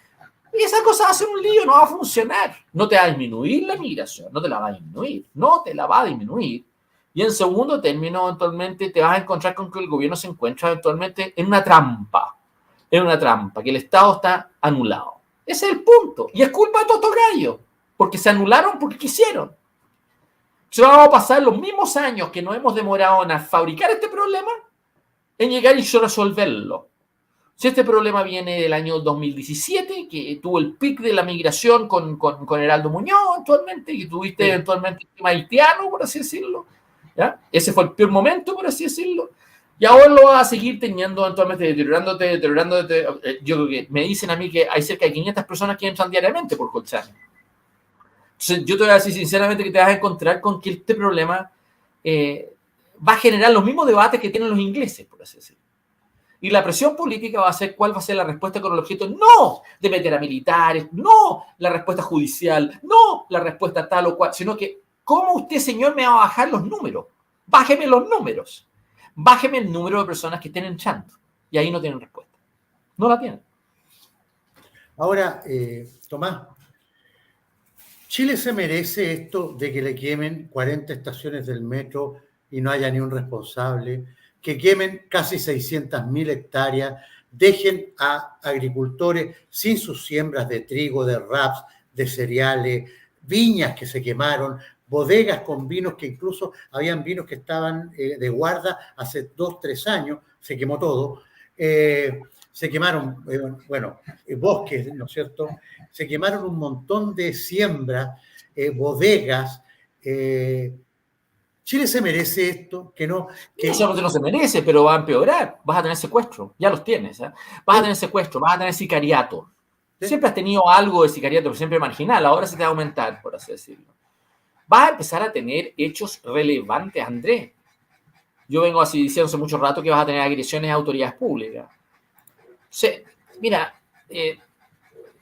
Y esa cosa va a ser un lío, no va a funcionar. No te va a disminuir la migración, no te la va a disminuir, no te la va a disminuir. Y en segundo término, eventualmente te vas a encontrar con que el gobierno se encuentra eventualmente en una trampa, que el Estado está anulado. Ese es el punto. Y es culpa de todos estos gallos, porque se anularon porque quisieron. Se vamos a pasar los mismos años que nos hemos demorado en fabricar este problema, en llegar y resolverlo. Si este problema viene del año 2017, que tuvo el pic de la migración con Heraldo Muñoz, actualmente, que tuviste eventualmente el tema haitiano, por así decirlo. ¿Ya? Ese fue el peor momento, por así decirlo. Y ahora lo vas a seguir teniendo eventualmente, deteriorándote. Yo creo que me dicen a mí que hay cerca de 500 personas que entran diariamente por Colchane. Entonces, yo te voy a decir sinceramente que te vas a encontrar con que este problema va a generar los mismos debates que tienen los ingleses, por así decirlo. Y la presión política va a ser cuál va a ser la respuesta con el objeto no de meter a militares, no la respuesta judicial, no la respuesta tal o cual, sino que ¿cómo usted, señor, me va a bajar los números? Bájeme los números. Bájeme el número de personas que estén entrando. Y ahí no tienen respuesta. No la tienen. Ahora, Tomás, ¿Chile se merece esto de que le quemen 40 estaciones del metro y no haya ni un responsable? Que quemen casi 600.000 hectáreas, dejen a agricultores sin sus siembras de trigo, de raps, de cereales, viñas que se quemaron, bodegas con vinos que incluso habían vinos que estaban de guarda hace 2, 3 años, se quemó todo, se quemaron, bosques, ¿no es cierto? Se quemaron un montón de siembras, bodegas. ¿Chile se merece esto? No solamente no se merece, pero va a empeorar. Vas a tener secuestro, ya los tienes. Vas a tener secuestro, vas a tener sicariato. ¿Sí? Siempre has tenido algo de sicariato, pero siempre marginal. Ahora se te va a aumentar, por así decirlo. Vas a empezar a tener hechos relevantes, Andrés. Yo vengo así diciendo hace mucho rato que vas a tener agresiones a autoridades públicas. Mira,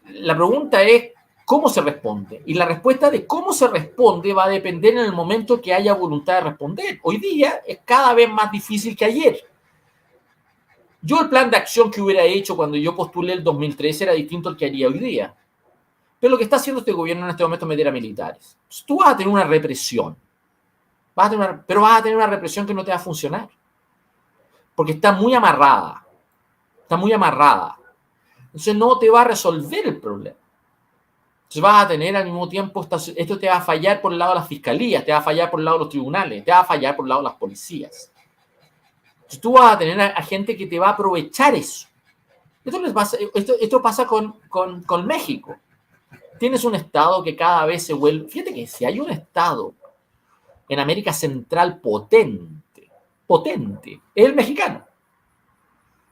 la pregunta es ¿cómo se responde? Y la respuesta de cómo se responde va a depender en el momento que haya voluntad de responder. Hoy día es cada vez más difícil que ayer. Yo el plan de acción que hubiera hecho cuando yo postulé el 2013 era distinto al que haría hoy día. Pero lo que está haciendo este gobierno en este momento es meter a militares. Entonces, tú vas a tener una represión. Pero vas a tener una represión que no te va a funcionar. Porque está muy amarrada. Está muy amarrada. Entonces no te va a resolver el problema. Entonces vas a tener al mismo tiempo, esto te va a fallar por el lado de las fiscalías, te va a fallar por el lado de los tribunales, te va a fallar por el lado de las policías. Entonces tú vas a tener a gente que te va a aprovechar eso. Esto pasa con México. Tienes un estado que cada vez se vuelve... Fíjate que si hay un estado en América Central potente, es el mexicano.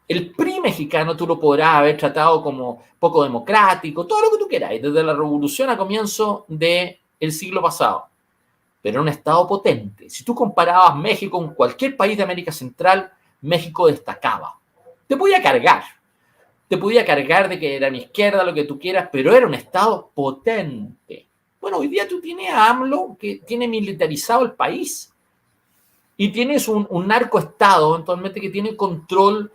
El PRI mexicano tú lo podrás haber tratado como poco democrático, todo lo que tú quieras, desde la revolución a comienzo del siglo pasado. Pero era un estado potente. Si tú comparabas México con cualquier país de América Central, México destacaba. Te podía cargar de que era mi izquierda, lo que tú quieras, pero era un estado potente. Bueno, hoy día tú tienes a AMLO que tiene militarizado el país y tienes un narcoestado eventualmente que tiene control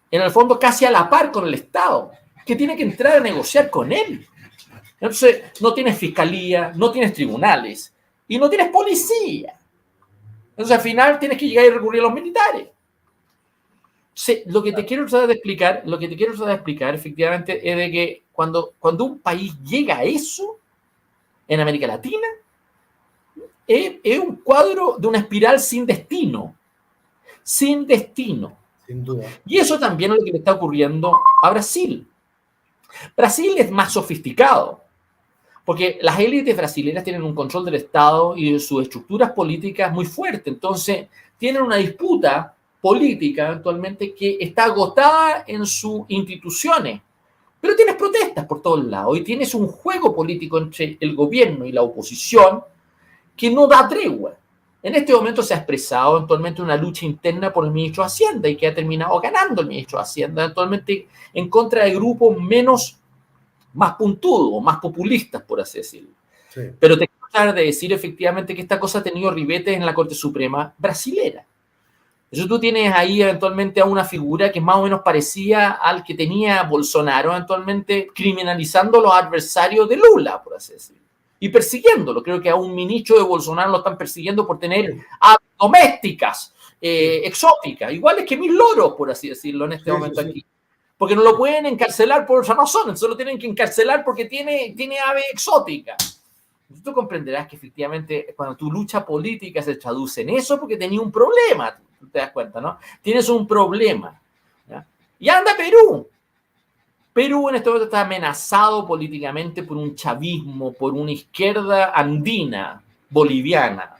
en el fondo casi a la par con el Estado, que tiene que entrar a negociar con él. Entonces, no tienes fiscalía, no tienes tribunales y no tienes policía. Entonces, al final tienes que llegar y recurrir a los militares. Sí, lo que te quiero tratar de explicar efectivamente es de que cuando un país llega a eso en América Latina, es un cuadro de una espiral sin destino. Sin destino. Sin duda. Y eso también es lo que le está ocurriendo a Brasil. Brasil es más sofisticado, porque las élites brasileñas tienen un control del Estado y de sus estructuras políticas muy fuerte. Entonces, tienen una disputa política eventualmente que está agotada en sus instituciones. Pero tienes protestas por todos lados y tienes un juego político entre el gobierno y la oposición que no da tregua. En este momento se ha expresado eventualmente una lucha interna por el ministro de Hacienda y que ha terminado ganando el ministro de Hacienda, eventualmente en contra de grupos más puntudos, más populistas, por así decirlo. Sí. Pero te quiero tratar de decir efectivamente que esta cosa ha tenido ribetes en la Corte Suprema brasilera. Entonces tú tienes ahí eventualmente a una figura que más o menos parecía al que tenía Bolsonaro, eventualmente criminalizando a los adversarios de Lula, por así decirlo, y persiguiéndolo. Creo que a un ministro de Bolsonaro lo están persiguiendo por tener aves domésticas, exóticas, iguales que 1000 loros, por así decirlo, en este momento aquí. Porque no lo pueden encarcelar por esa razón, solo tienen que encarcelar porque tiene ave exótica. Tú comprenderás que efectivamente cuando tu lucha política se traduce en eso porque tenía un problema, tú te das cuenta, ¿no? Tienes un problema. ¿Ya? Y anda Perú. Perú en este momento está amenazado políticamente por un chavismo, por una izquierda andina, boliviana,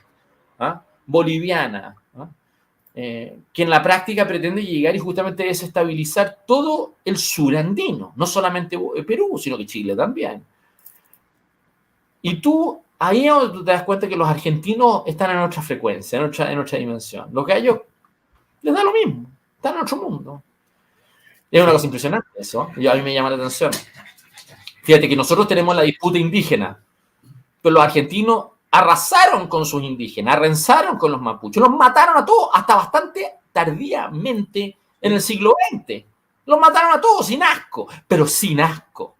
que en la práctica pretende llegar y justamente desestabilizar todo el sur andino, no solamente Perú, sino que Chile también. Y ahí es donde tú te das cuenta que los argentinos están en otra frecuencia, en otra dimensión. Los gallos les da lo mismo, están en otro mundo. Es una cosa impresionante eso, y a mí me llama la atención. Fíjate que nosotros tenemos la disputa indígena, pero los argentinos arrasaron con sus indígenas, arrenzaron con los mapuches, los mataron a todos, hasta bastante tardíamente en el siglo XX. Los mataron a todos sin asco, pero sin asco.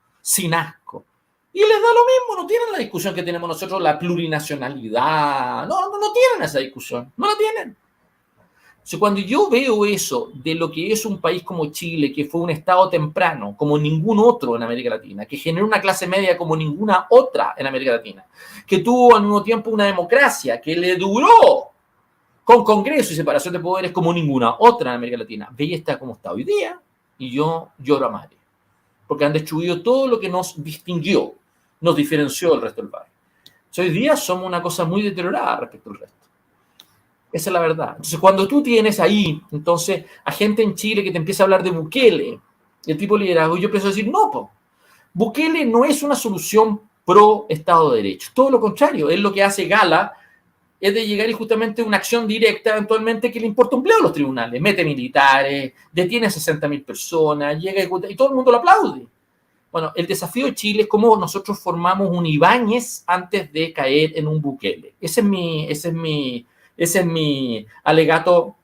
Y les da lo mismo, no tienen la discusión que tenemos nosotros, la plurinacionalidad. No tienen esa discusión, no la tienen. O sea, cuando yo veo eso de lo que es un país como Chile, que fue un estado temprano, como ningún otro en América Latina, que generó una clase media como ninguna otra en América Latina, que tuvo al mismo tiempo una democracia que le duró con Congreso y separación de poderes como ninguna otra en América Latina, veía está como está hoy día y yo lloro a madre. Porque han destruido todo lo que nos distinguió, nos diferenció del resto del barrio. Hoy día somos una cosa muy deteriorada respecto al resto. Esa es la verdad. Entonces, cuando tú tienes ahí, entonces, a gente en Chile que te empieza a hablar de Bukele, el tipo de liderazgo, yo empiezo a decir, no, Bukele no es una solución pro Estado de Derecho. Todo lo contrario, es lo que hace gala, es de llegar y justamente una acción directa eventualmente que le importa un bledo a los tribunales. Mete militares, detiene a 60.000 personas, llega y todo el mundo lo aplaude. Bueno, el desafío de Chile es cómo nosotros formamos un Ibáñez antes de caer en un Bukele. Ese es mi alegato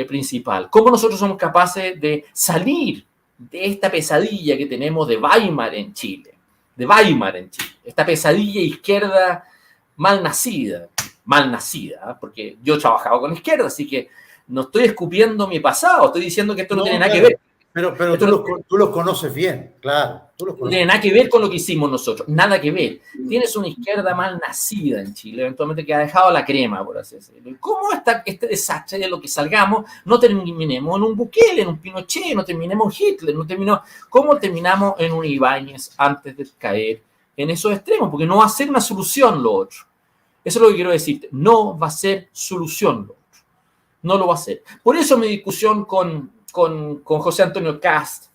principal. ¿Cómo nosotros somos capaces de salir de esta pesadilla que tenemos de Weimar en Chile? Esta pesadilla izquierda mal nacida, porque yo he trabajado con la izquierda, así que no estoy escupiendo mi pasado, estoy diciendo que esto no tiene nada que ver. Pero tú los conoces bien, claro. No tiene nada que ver con lo que hicimos nosotros, nada que ver. Tienes una izquierda mal nacida en Chile, eventualmente que ha dejado la crema, por así decirlo. ¿Cómo está este desastre de lo que salgamos? No terminemos en un Bukele, en un Pinochet, no terminemos en Hitler, ¿cómo terminamos en un Ibáñez antes de caer en esos extremos? Porque no va a ser una solución lo otro. Eso es lo que quiero decirte. No va a ser solución lo otro. No lo va a ser. Por eso mi discusión con José Antonio Kast,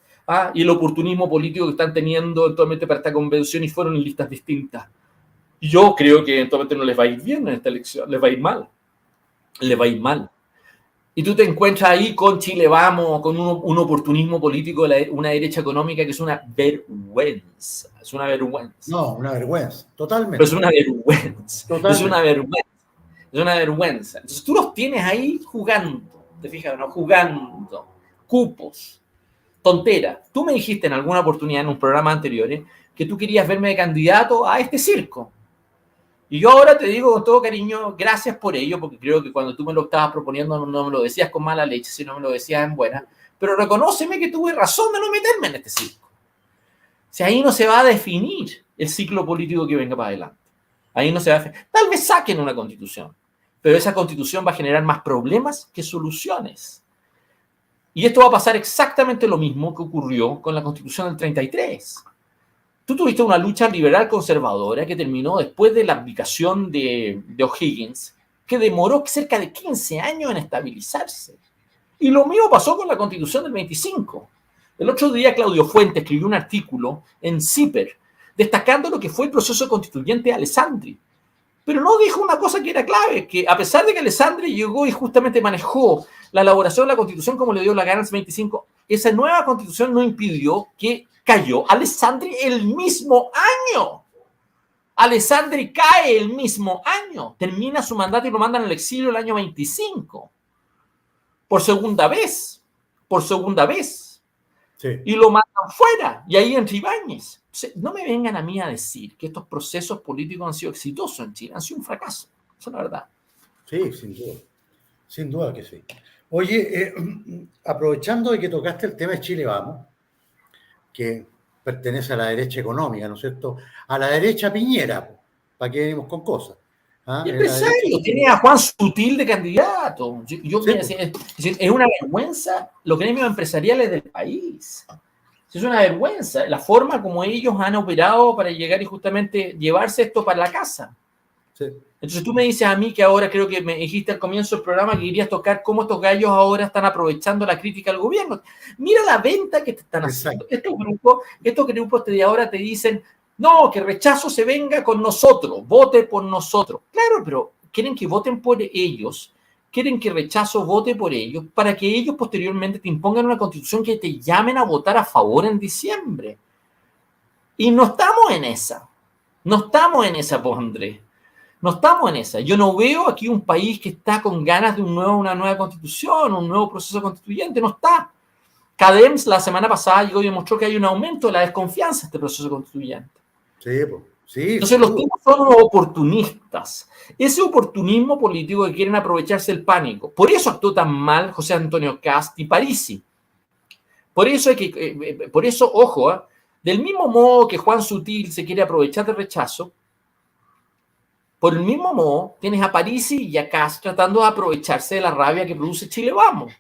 y el oportunismo político que están teniendo eventualmente para esta convención y fueron en listas distintas. Yo creo que eventualmente no les va a ir bien en esta elección, les va a ir mal. Y tú te encuentras ahí con Chile Vamos, con un oportunismo político de una derecha económica que es una vergüenza. No, una vergüenza, totalmente. Pero es una vergüenza. Totalmente. Es una vergüenza. Entonces tú los tienes ahí jugando, ¿te fijas? ¿No? Jugando. Cupos. Tontera. Tú me dijiste en alguna oportunidad en un programa anterior que tú querías verme de candidato a este circo. Y yo ahora te digo con todo cariño, gracias por ello, porque creo que cuando tú me lo estabas proponiendo no me lo decías con mala leche, sino me lo decías en buena. Pero reconóceme que tuve razón de no meterme en este circo. O sea, ahí no se va a definir el ciclo político que venga para adelante. Ahí no se va a definir. Tal vez saquen una constitución, pero esa constitución va a generar más problemas que soluciones. Y esto va a pasar exactamente lo mismo que ocurrió con la Constitución del 33. Tú tuviste una lucha liberal conservadora que terminó después de la abdicación de O'Higgins, que demoró cerca de 15 años en estabilizarse. Y lo mismo pasó con la Constitución del 25. El otro día Claudio Fuentes escribió un artículo en CIPER destacando lo que fue el proceso constituyente de Alessandri. Pero no dijo una cosa que era clave, que a pesar de que Alessandri llegó y justamente manejó la elaboración de la Constitución como le dio la gana en el 25, esa nueva Constitución no impidió que cayó Alessandri el mismo año. Alessandri cae el mismo año. Termina su mandato y lo mandan al exilio el año 25. Por segunda vez. Sí. Y lo mandan fuera. Y ahí entra Ibáñez. No me vengan a mí a decir que estos procesos políticos han sido exitosos en Chile. Han sido un fracaso. Eso es la verdad. Sí, sin duda. Sin duda que sí. Oye, aprovechando de que tocaste el tema de Chile Vamos, que pertenece a la derecha económica, ¿no es cierto? A la derecha piñera, ¿para qué venimos con cosas? Empresario, tiene a Juan Sutil de candidato. Es una vergüenza los gremios empresariales del país. Es una vergüenza la forma como ellos han operado para llegar y justamente llevarse esto para la casa. Sí. Entonces tú me dices a mí que ahora creo que me dijiste al comienzo del programa que querías tocar cómo estos gallos ahora están aprovechando la crítica al gobierno. Mira la venta que te están haciendo. Estos grupos de ahora te dicen, no, que rechazo se venga con nosotros, vote por nosotros. Claro, pero quieren que voten por ellos, quieren que rechazo vote por ellos, para que ellos posteriormente te impongan una constitución que te llamen a votar a favor en diciembre. Y no estamos en esa, pues, Andrés. No estamos en esa. Yo no veo aquí un país que está con ganas de una nueva constitución, un nuevo proceso constituyente. No está. CADEMS la semana pasada llegó y demostró que hay un aumento de la desconfianza en este proceso constituyente. Sí, pues. Sí. Entonces los tipos son unos oportunistas. Ese oportunismo político que quieren aprovecharse del pánico. Por eso actuó tan mal José Antonio Kast y Parisi. Por eso, ojo, del mismo modo que Juan Sutil se quiere aprovechar del rechazo, por el mismo modo, tienes a Parisi y a Kast tratando de aprovecharse de la rabia que produce Chile Vamos.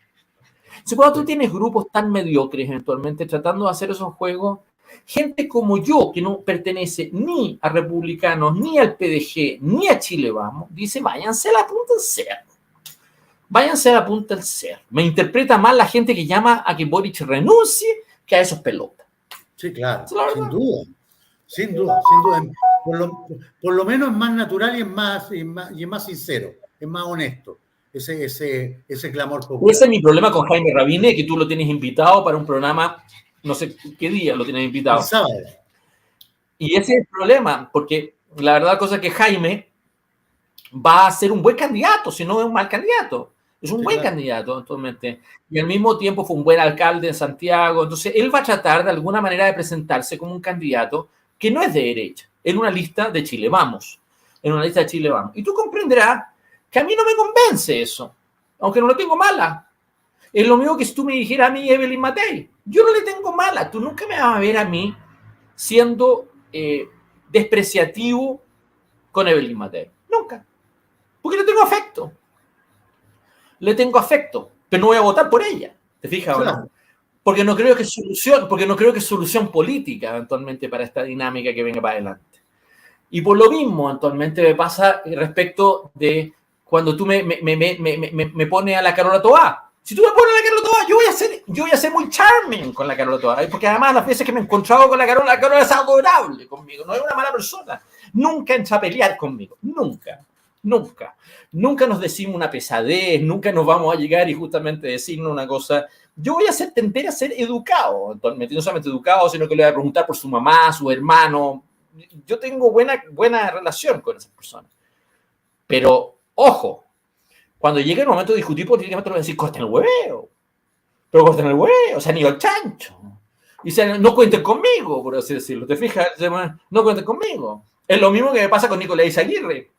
Entonces, cuando tú tienes grupos tan mediocres eventualmente tratando de hacer esos juegos, gente como yo, que no pertenece ni a Republicanos, ni al PDG, ni a Chile Vamos, dice, váyanse a la punta del cerro. Váyanse a la punta del cerro. Me interpreta mal la gente que llama a que Boric renuncie que a esos pelotas. Sí, claro, sin duda. Por lo menos es más natural y es más sincero, es más honesto, ese clamor popular. Ese es mi problema con Jaime Rabine, que tú lo tienes invitado para un programa, no sé qué día lo tienes invitado. El sábado. Y ese es el problema, porque la verdad cosa es que Jaime va a ser un buen candidato, si no es un mal candidato. Es un buen candidato, actualmente. Y al mismo tiempo fue un buen alcalde en Santiago. Entonces, él va a tratar de alguna manera de presentarse como un candidato que no es de derecha, en una lista de Chile Vamos. En una lista de Chile Vamos. Y tú comprenderás que a mí no me convence eso, aunque no lo tengo mala. Es lo mismo que si tú me dijeras a mí, Evelyn Matei. Yo no le tengo mala. Tú nunca me vas a ver a mí siendo despreciativo con Evelyn Matei. Nunca. Porque le tengo afecto. Le tengo afecto, pero no voy a votar por ella. ¿Te fijas o no? Porque no creo que es solución política eventualmente para esta dinámica que venga para adelante. Y por lo mismo, eventualmente me pasa respecto de cuando tú me pones a la Carola Toá. Si tú me pones a la Carola Toá, yo voy a ser muy charming con la Carola Toá, porque además las veces que me he encontrado con la Carola es adorable conmigo, no es una mala persona. Nunca entra a pelear conmigo, nunca. Nunca nos decimos una pesadez, nunca nos vamos a llegar y justamente decirnos una cosa. Yo voy a tender a ser educado, actualmente, no solamente educado, sino que le voy a preguntar por su mamá, su hermano. Yo tengo buena relación con esas personas. Pero, ojo, cuando llegue el momento de discutir políticamente, le voy a decir, corten el hueveo. Pero corten el hueveo, o sea, ni el chancho. Y no cuenten conmigo, por así decirlo. ¿Te fijas? No cuenten conmigo. Es lo mismo que me pasa con Nicolás Izaguirre.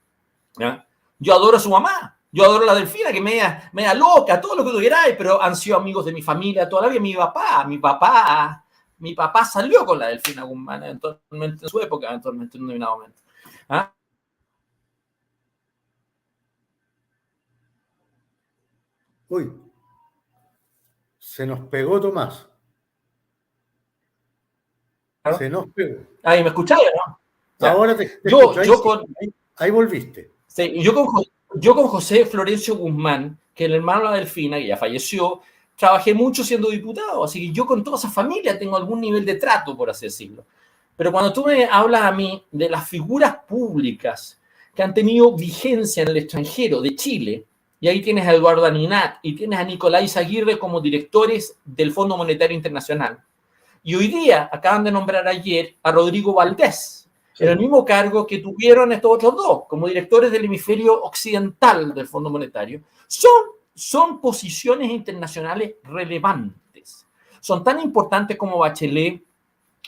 ¿Ya? Yo adoro a su mamá, yo adoro a la Delfina, que media loca, todo lo que tú queráis, pero han sido amigos de mi familia toda la vida. Mi papá salió con la Delfina Guzmán eventualmente en su época, eventualmente en un determinado momento. ¿Ah? Uy, se nos pegó Tomás. ¿Claro? Se nos pegó. Ahí me escucháis, ¿no? Ya. Ahora te escucho, ahí volviste. Sí, yo con José Florencio Guzmán, que es el hermano de la Delfina, que ya falleció, trabajé mucho siendo diputado, así que yo con toda esa familia tengo algún nivel de trato, por así decirlo. Pero cuando tú me hablas a mí de las figuras públicas que han tenido vigencia en el extranjero de Chile, y ahí tienes a Eduardo Aninat y tienes a Nicolás Izaguirre como directores del Fondo Monetario Internacional. Y hoy día acaban de nombrar ayer a Rodrigo Valdés, en el mismo cargo que tuvieron estos otros dos, como directores del hemisferio occidental del Fondo Monetario. Son posiciones internacionales relevantes. Son tan importantes como Bachelet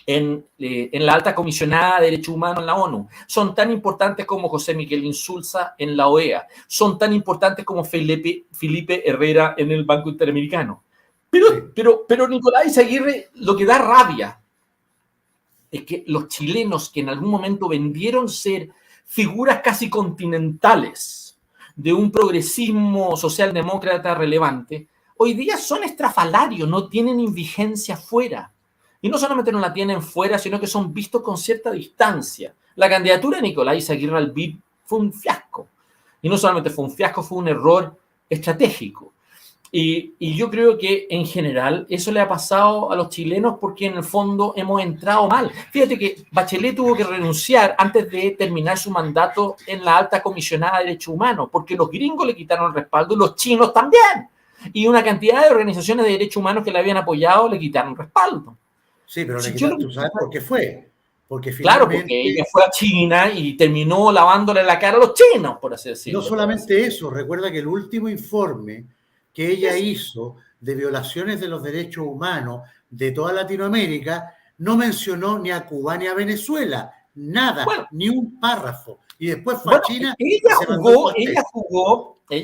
en la alta comisionada de derechos humanos en la ONU. Son tan importantes como José Miguel Insulza en la OEA. Son tan importantes como Felipe Herrera en el Banco Interamericano. Pero Nicolás Izaguirre, lo que da rabia es que los chilenos que en algún momento vendieron ser figuras casi continentales de un progresismo socialdemócrata relevante, hoy día son estrafalarios, no tienen vigencia fuera. Y no solamente no la tienen fuera, sino que son vistos con cierta distancia. La candidatura de Nicolás Izaguirre al BID fue un fiasco. Y no solamente fue un fiasco, fue un error estratégico. Y yo creo que en general eso le ha pasado a los chilenos porque en el fondo hemos entrado mal. Fíjate que Bachelet tuvo que renunciar antes de terminar su mandato en la alta comisionada de derechos humanos porque los gringos le quitaron el respaldo y los chinos también. Y una cantidad de organizaciones de derechos humanos que le habían apoyado le quitaron respaldo. Sí, pero ¿tú sabes por qué fue? Porque finalmente... Claro, porque ella fue a China y terminó lavándole la cara a los chinos, por así decirlo. No solamente eso, recuerda que el último informe que ella hizo de violaciones de los derechos humanos de toda Latinoamérica no mencionó ni a Cuba ni a Venezuela, nada, ni un párrafo. Y después fue a China. Ella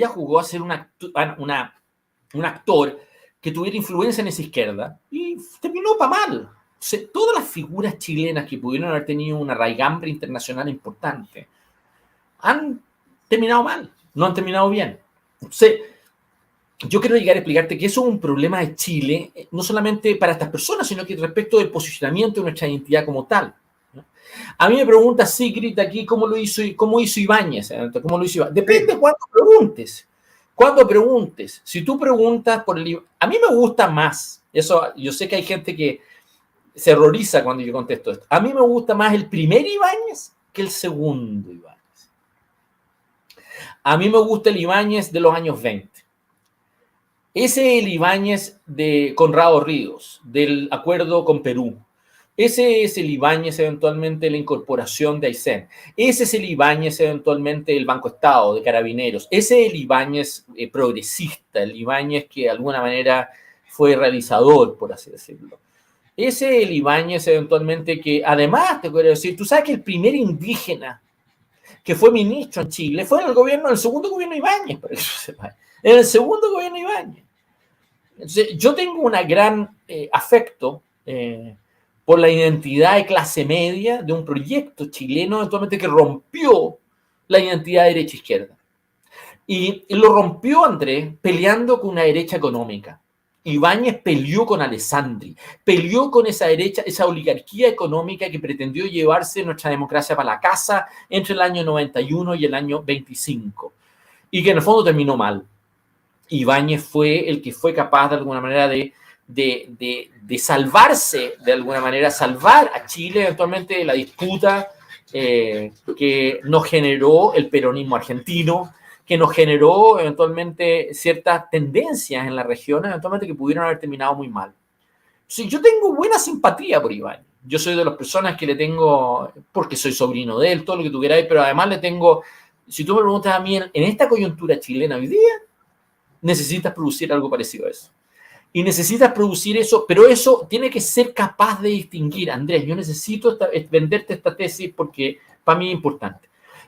jugó a ser un actor que tuviera influencia en esa izquierda y terminó para mal. O sea, todas las figuras chilenas que pudieron haber tenido una raigambre internacional importante han terminado mal, no han terminado bien. O sea, yo quiero llegar a explicarte que eso es un problema de Chile, no solamente para estas personas, sino que respecto del posicionamiento de nuestra identidad como tal. A mí me pregunta Sigrid aquí cómo hizo Ibáñez. ¿Cómo lo hizo Ibáñez? Depende de cuándo preguntes. Cuando preguntes, si tú preguntas por el... A mí me gusta más, eso, yo sé que hay gente que se horroriza cuando yo contesto esto. A mí me gusta más el primer Ibáñez que el segundo Ibáñez. A mí me gusta el Ibáñez de los años 20. Ese es el Ibáñez de Conrado Ríos, del acuerdo con Perú, Ese es el Ibáñez eventualmente la incorporación de Aysén. Ese es el Ibáñez eventualmente el Banco Estado, de Carabineros. Ese es el Ibáñez progresista, el Ibáñez que de alguna manera fue realizador, por así decirlo. Ese es el Ibáñez eventualmente que, además, te quiero decir, tú sabes que el primer indígena que fue ministro en Chile fue en el segundo gobierno de Ibáñez, para que sepa. En el segundo gobierno de Ibáñez. Entonces, yo tengo un gran afecto por la identidad de clase media de un proyecto chileno eventualmente que rompió la identidad de derecha-izquierda. Y lo rompió, Andrés, peleando con una derecha económica. Ibáñez peleó con Alessandri, peleó con esa derecha, esa oligarquía económica que pretendió llevarse nuestra democracia para la casa entre el año 91 y el año 25, y que en el fondo terminó mal. Ibáñez fue el que fue capaz de alguna manera de salvarse, de alguna manera salvar a Chile eventualmente de la disputa que nos generó el peronismo argentino, que nos generó eventualmente ciertas tendencias en la región, eventualmente que pudieron haber terminado muy mal. Sí, yo tengo buena simpatía por Ibáñez. Yo soy de las personas que le tengo, porque soy sobrino de él, todo lo que tú queráis, pero además le tengo, si tú me preguntas a mí, en esta coyuntura chilena hoy día, necesitas producir algo parecido a eso. Y necesitas producir eso, pero eso tiene que ser capaz de distinguir. Andrés, yo necesito venderte esta tesis porque para mí es importante.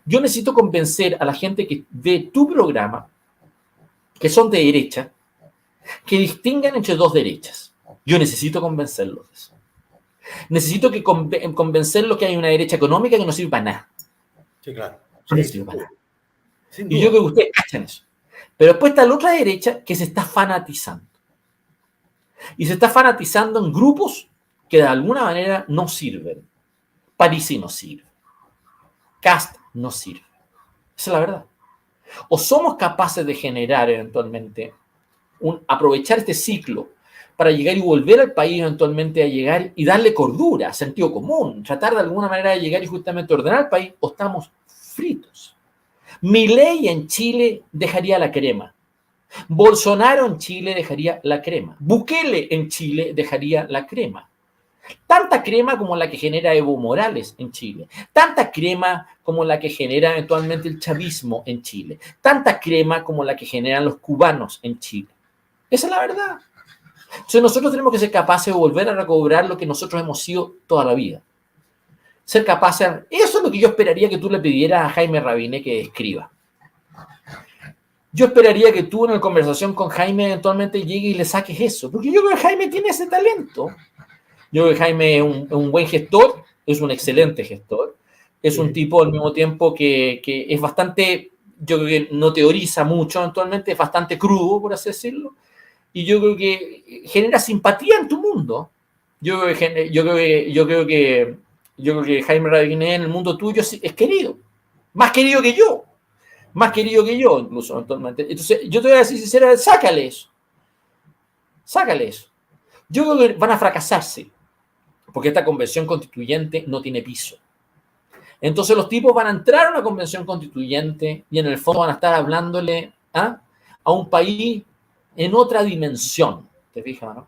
Yo necesito convencer a la gente que ve tu programa, que son de derecha, que distingan entre dos derechas. Yo necesito convencerlos de eso. Necesito que convencerlos que hay una derecha económica que no sirve para nada. Sí, claro. No sirve para nada. Y yo creo que ustedes cachan eso. Pero después está la otra derecha que se está fanatizando. Y se está fanatizando en grupos que de alguna manera no sirven. Parisi no sirve. Cast no sirve. Esa es la verdad. O somos capaces de generar eventualmente, aprovechar este ciclo para llegar y volver al país eventualmente a llegar y darle cordura, sentido común, tratar de alguna manera de llegar y justamente ordenar el país, o estamos fritos. Milei en Chile dejaría la crema. Bolsonaro en Chile dejaría la crema. Bukele en Chile dejaría la crema. Tanta crema como la que genera Evo Morales en Chile. Tanta crema como la que genera eventualmente el chavismo en Chile. Tanta crema como la que generan los cubanos en Chile. Esa es la verdad. Entonces nosotros tenemos que ser capaces de volver a recobrar lo que nosotros hemos sido toda la vida. Ser capaces... Eso es lo que yo esperaría que tú le pidieras a Jaime Rabinet que escriba. Yo esperaría que tú en la conversación con Jaime eventualmente llegue y le saques eso. Porque yo creo que Jaime tiene ese talento. Yo creo que Jaime es un buen gestor, es un excelente gestor. Es un tipo al mismo tiempo que es bastante, yo creo que no teoriza mucho eventualmente, es bastante crudo, por así decirlo. Y yo creo que genera simpatía en tu mundo. Yo creo que Jaime Rabinet en el mundo tuyo es querido. Más querido que yo. Más querido que yo, incluso, eventualmente. Entonces, yo te voy a decir sinceramente, sácale eso. Sácale eso. Yo creo que van a fracasarse, porque esta convención constituyente no tiene piso. Entonces, los tipos van a entrar a una convención constituyente y en el fondo van a estar hablándole a un país en otra dimensión. ¿Te fijas, no?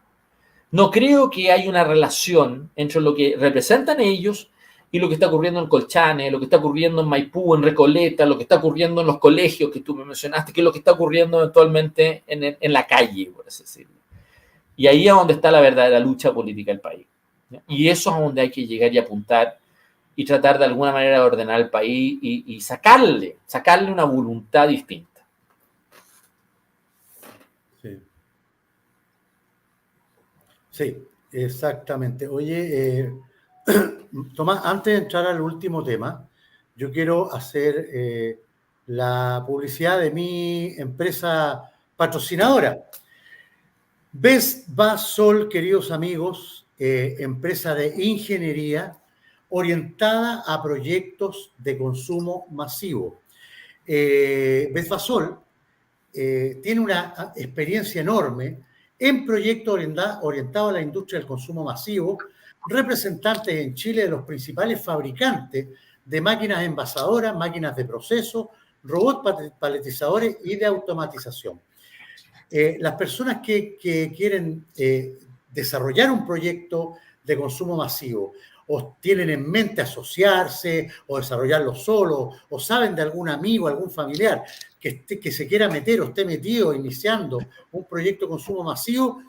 No creo que haya una relación entre lo que representan ellos y lo que está ocurriendo en Colchane, lo que está ocurriendo en Maipú, en Recoleta, lo que está ocurriendo en los colegios que tú me mencionaste, que es lo que está ocurriendo eventualmente en la calle, por así decirlo. Y ahí es donde está la verdadera lucha política del país. Y eso es a donde hay que llegar y apuntar y tratar de alguna manera de ordenar el país y sacarle una voluntad distinta. Sí, exactamente. Oye, Tomás, antes de entrar al último tema, yo quiero hacer la publicidad de mi empresa patrocinadora. Vesvasol, queridos amigos, empresa de ingeniería orientada a proyectos de consumo masivo. Vesvasol tiene una experiencia enorme en proyectos orientados a la industria del consumo masivo, representantes en Chile de los principales fabricantes de máquinas envasadoras, máquinas de proceso, robots paletizadores y de automatización. Las personas que quieren desarrollar un proyecto de consumo masivo, o tienen en mente asociarse o desarrollarlo solo, o saben de algún amigo, algún familiar que se quiera meter o esté metido iniciando un proyecto de consumo masivo,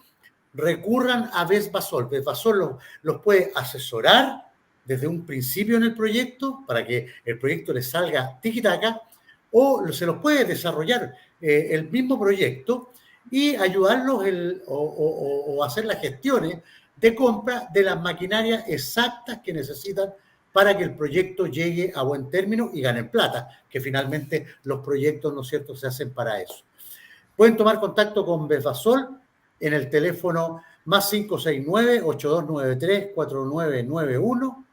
recurran a Vesvasol. Vesvasol los puede asesorar desde un principio en el proyecto para que el proyecto les salga tiki-taka, o se los puede desarrollar el mismo proyecto y ayudarlos o hacer las gestiones de compra de las maquinarias exactas que necesitan para que el proyecto llegue a buen término y ganen plata, que finalmente los proyectos, ¿no es cierto?, se hacen para eso. Pueden tomar contacto con Vesvasol en el teléfono más 569-8293-4991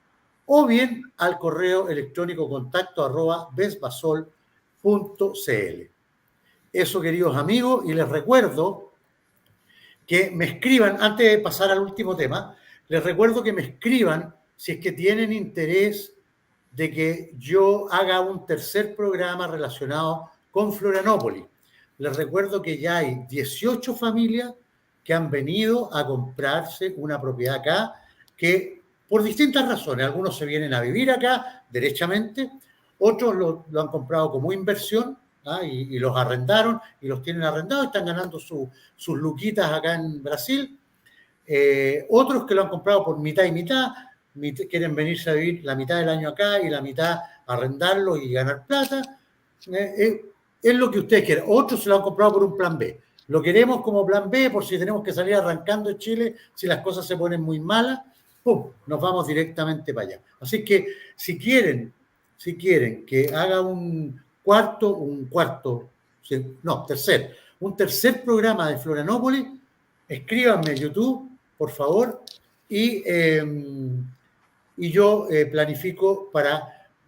o bien al correo electrónico contacto@vesvasol.cl. Eso, queridos amigos, y les recuerdo que me escriban, antes de pasar al último tema, les recuerdo que me escriban si es que tienen interés de que yo haga un tercer programa relacionado con Florianópolis. Les recuerdo que ya hay 18 familias que han venido a comprarse una propiedad acá, que por distintas razones, algunos se vienen a vivir acá derechamente, otros lo han comprado como inversión, y los arrendaron y los tienen arrendados, están ganando sus luquitas acá en Brasil. Otros que lo han comprado por mitad y mitad, quieren venirse a vivir la mitad del año acá y la mitad arrendarlo y ganar plata. Es lo que ustedes quieren. Otros se lo han comprado por un plan B. Lo queremos como plan B por si tenemos que salir arrancando en Chile, si las cosas se ponen muy malas, ¡pum!, nos vamos directamente para allá. Así que si quieren que haga un tercer programa de Florianópolis, escríbanme en YouTube, por favor, y yo planifico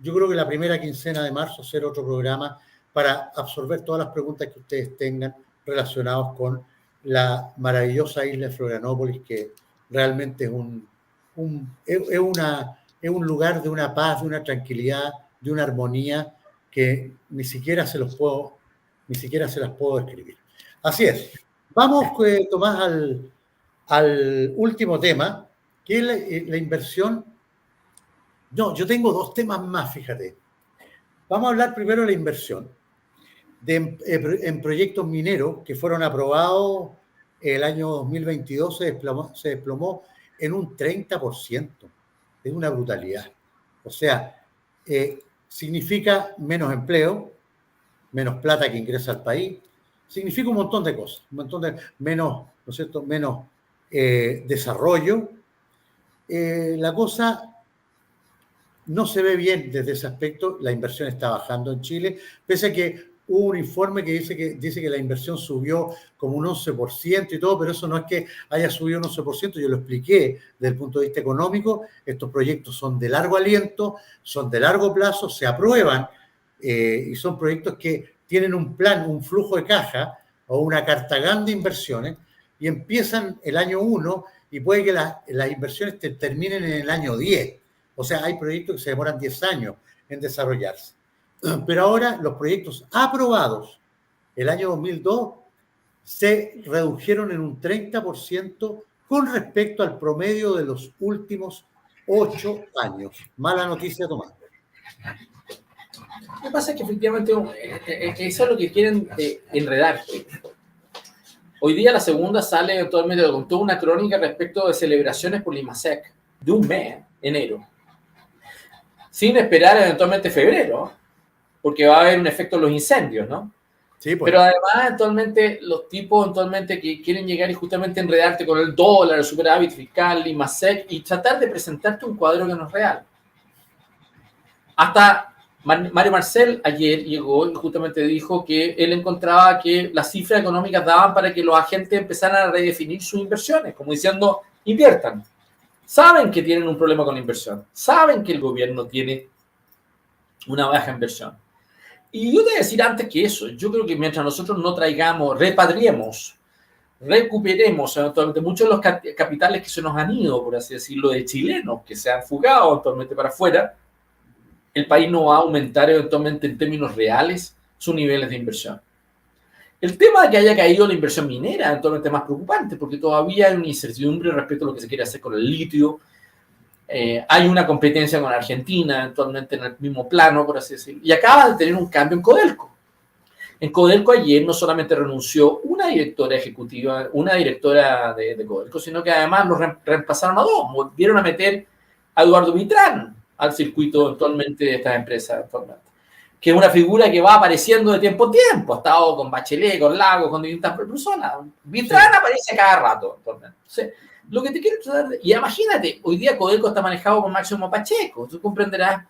yo creo que la primera quincena de marzo hacer otro programa para absorber todas las preguntas que ustedes tengan relacionadas con la maravillosa isla de Florianópolis, que realmente es un lugar de una paz, de una tranquilidad, de una armonía que ni siquiera se las puedo describir. Así es. Vamos, Tomás, al último tema, que es la inversión. No, yo tengo dos temas más, fíjate. Vamos a hablar primero de la inversión en proyectos mineros que fueron aprobados el año 2022, se desplomó en un 30%. Es una brutalidad. O sea, significa menos empleo, menos plata que ingresa al país, significa un montón de cosas, menos, ¿no es cierto?, menos desarrollo. La cosa no se ve bien desde ese aspecto. La inversión está bajando en Chile, pese a que hubo un informe que dice que la inversión subió como un 11% y todo, pero eso no es que haya subido un 11%, yo lo expliqué desde el punto de vista económico. Estos proyectos son de largo aliento, son de largo plazo, se aprueban y son proyectos que tienen un plan, un flujo de caja o una carta de inversiones y empiezan el año 1 y puede que las inversiones terminen en el año 10. O sea, hay proyectos que se demoran 10 años en desarrollarse. Pero ahora los proyectos aprobados el año 2002 se redujeron en un 30% con respecto al promedio de los últimos 8 años. Mala noticia, Tomás. Lo que pasa es que efectivamente eso es lo que quieren enredar. Hoy día la segunda sale eventualmente con toda una crónica respecto de celebraciones por Limasec de un mes, enero, sin esperar eventualmente febrero, porque va a haber un efecto en los incendios, ¿no? Sí, pues. Pero además, eventualmente, los tipos eventualmente que quieren llegar y justamente enredarte con el dólar, el superávit fiscal, Limasec, y tratar de presentarte un cuadro que no es real. Hasta Mario Marcel ayer llegó y justamente dijo que él encontraba que las cifras económicas daban para que los agentes empezaran a redefinir sus inversiones, como diciendo, inviertan. Saben que tienen un problema con la inversión, saben que el gobierno tiene una baja inversión. Y yo te voy a decir antes que eso, yo creo que mientras nosotros no traigamos, repatriemos, recuperemos eventualmente muchos de los capitales que se nos han ido, por así decirlo, de chilenos que se han fugado eventualmente para afuera, el país no va a aumentar eventualmente en términos reales sus niveles de inversión. El tema de que haya caído la inversión minera es actualmente más preocupante, porque todavía hay una incertidumbre respecto a lo que se quiere hacer con el litio. Hay una competencia con Argentina, actualmente en el mismo plano, por así decirlo. Y acaba de tener un cambio en Codelco. En Codelco ayer no solamente renunció una directora ejecutiva, una directora de Codelco, sino que además lo reemplazaron a dos. Volvieron a meter a Eduardo Vitrán al circuito actualmente de estas empresas actualmente, que es una figura que va apareciendo de tiempo en tiempo. Ha estado con Bachelet, con Lagos, con distintas personas. Vitrán aparece cada rato actualmente. Entonces, lo que te quiero tratar, y imagínate, hoy día Codelco está manejado por Máximo Pacheco, tú comprenderás,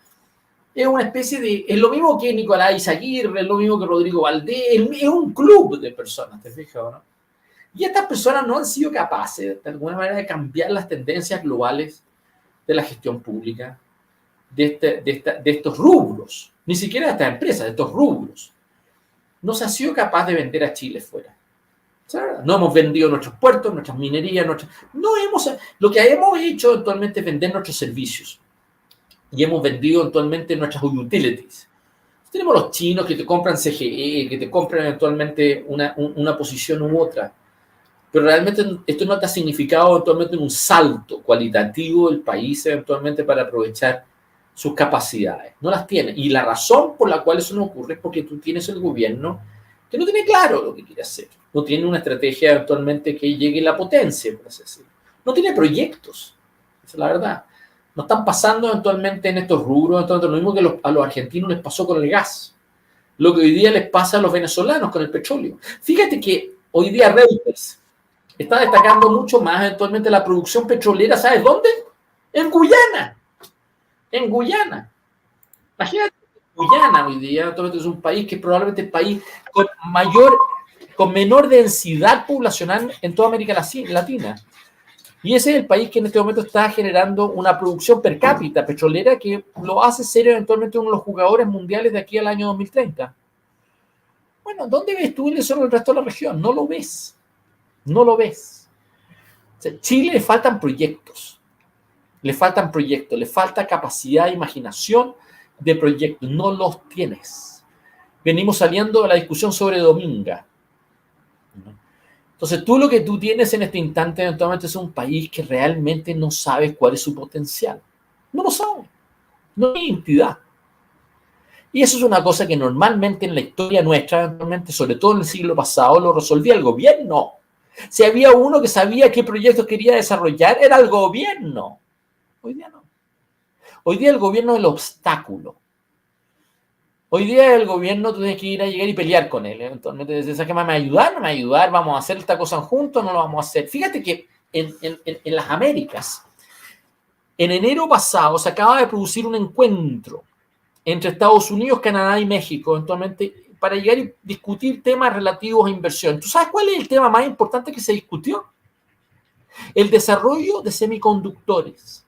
es una especie de, es lo mismo que Nicolás Izaguirre, es lo mismo que Rodrigo Valdés, es un club de personas, ¿te fijas o no? Y estas personas no han sido capaces, de alguna manera, de cambiar las tendencias globales de la gestión pública, de estos rubros, ni siquiera de estas empresas, de estos rubros. No se ha sido capaz de vender a Chile fuera. No hemos vendido nuestros puertos, nuestras minerías, lo que hemos hecho actualmente es vender nuestros servicios y hemos vendido actualmente nuestras utilities. Tenemos los chinos que te compran CGE, que te compran eventualmente una posición u otra, pero realmente esto no te ha significado eventualmente un salto cualitativo del país eventualmente para aprovechar sus capacidades. No las tiene. Y la razón por la cual eso no ocurre es porque tú tienes el gobierno que no tiene claro lo que quiere hacer. No tiene una estrategia actualmente que llegue a la potencia, por así decirlo. No tiene proyectos. Esa es la verdad. No están pasando eventualmente en estos rubros, lo mismo que a los argentinos les pasó con el gas. Lo que hoy día les pasa a los venezolanos con el petróleo. Fíjate que hoy día Reuters está destacando mucho más eventualmente la producción petrolera, ¿sabes dónde? En Guyana. En Guyana. Imagínate, Guyana hoy día es un país que es probablemente el país con menor densidad poblacional en toda América Latina. Y ese es el país que en este momento está generando una producción per cápita petrolera que lo hace ser eventualmente uno de los jugadores mundiales de aquí al año 2030. Bueno, ¿dónde ves tú eso en el resto de la región? No lo ves. No lo ves. O sea, Chile le faltan proyectos. Le falta capacidad de imaginación de proyectos. No los tienes. Venimos saliendo de la discusión sobre Dominga. Entonces, tú lo que tú tienes en este instante eventualmente es un país que realmente no sabe cuál es su potencial. No lo sabe. No hay identidad. Y eso es una cosa que normalmente en la historia nuestra, eventualmente, sobre todo en el siglo pasado, lo resolvía el gobierno. Si había uno que sabía qué proyectos quería desarrollar, era el gobierno. Hoy día no. Hoy día el gobierno es el obstáculo. Hoy día el gobierno tú tienes que ir a llegar y pelear con él. Entonces, ¿sabes qué? ¿Me va a ayudar? ¿No me va a ayudar? ¿Vamos a hacer esta cosa juntos? ¿No lo vamos a hacer? Fíjate que en las Américas, en enero pasado, se acaba de producir un encuentro entre Estados Unidos, Canadá y México, eventualmente, para llegar y discutir temas relativos a inversión. ¿Tú sabes cuál es el tema más importante que se discutió? El desarrollo de semiconductores.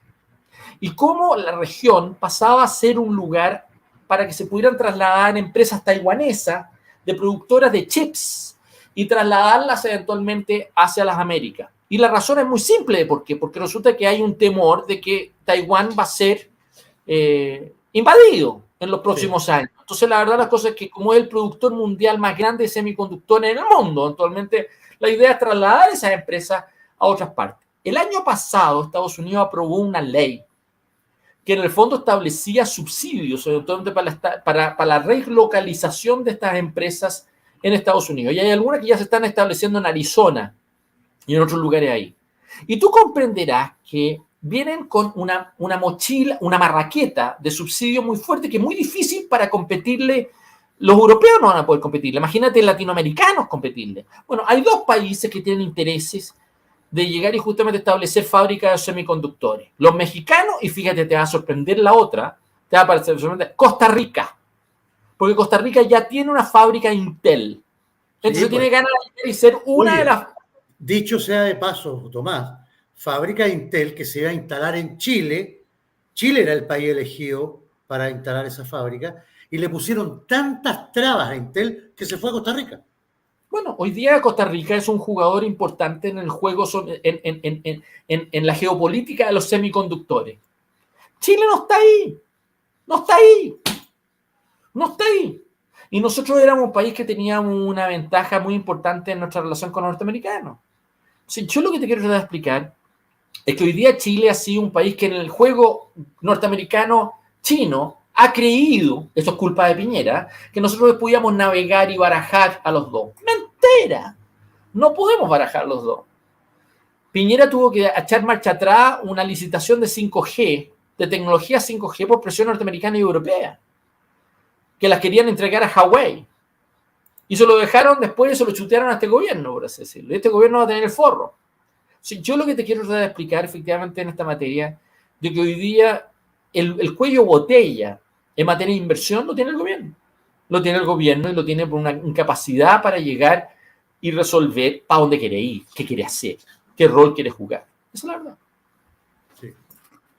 Y cómo la región pasaba a ser un lugar para que se pudieran trasladar empresas taiwanesas de productoras de chips y trasladarlas eventualmente hacia las Américas. Y la razón es muy simple. ¿Por qué? Porque resulta que hay un temor de que Taiwán va a ser invadido en los próximos años. Entonces, la verdad, la cosa es que como es el productor mundial más grande de semiconductores en el mundo, actualmente la idea es trasladar esas empresas a otras partes. El año pasado, Estados Unidos aprobó una ley que en el fondo establecía subsidios para la relocalización de estas empresas en Estados Unidos. Y hay algunas que ya se están estableciendo en Arizona y en otros lugares ahí. Y tú comprenderás que vienen con una mochila, una marraqueta de subsidio muy fuerte, que es muy difícil para competirle. Los europeos no van a poder competirle. Imagínate latinoamericanos competirle. Bueno, hay dos países que tienen intereses de llegar y justamente establecer fábricas de semiconductores. Los mexicanos, y fíjate, te va a sorprender la otra, te va a parecer sorprendente, Costa Rica. Porque Costa Rica ya tiene una fábrica Intel. Entonces tiene ganas de ser una de las... Dicho sea de paso, Tomás, fábrica Intel que se iba a instalar en Chile. Chile era el país elegido para instalar esa fábrica y le pusieron tantas trabas a Intel que se fue a Costa Rica. Bueno, hoy día Costa Rica es un jugador importante en el juego, en la geopolítica de los semiconductores. Chile no está ahí. No está ahí. No está ahí. Y nosotros éramos un país que teníamos una ventaja muy importante en nuestra relación con los norteamericanos. Sí, yo lo que te quiero tratar de explicar es que hoy día Chile ha sido un país que en el juego norteamericano-chino ha creído, eso es culpa de Piñera, que nosotros podíamos navegar y barajar a los dos. ¡Mentira! No podemos barajar los dos. Piñera tuvo que echar marcha atrás una licitación de 5G, de tecnología 5G por presión norteamericana y europea, que las querían entregar a Huawei. Y se lo dejaron después y se lo chutearon a este gobierno, por así decirlo. Y este gobierno va a tener el forro. Sí, yo lo que te quiero tratar de explicar efectivamente en esta materia, de que hoy día el cuello botella en materia de inversión lo tiene el gobierno. Lo tiene el gobierno y lo tiene por una incapacidad para llegar y resolver para dónde quiere ir, qué quiere hacer, qué rol quiere jugar. Esa es la verdad. Sí,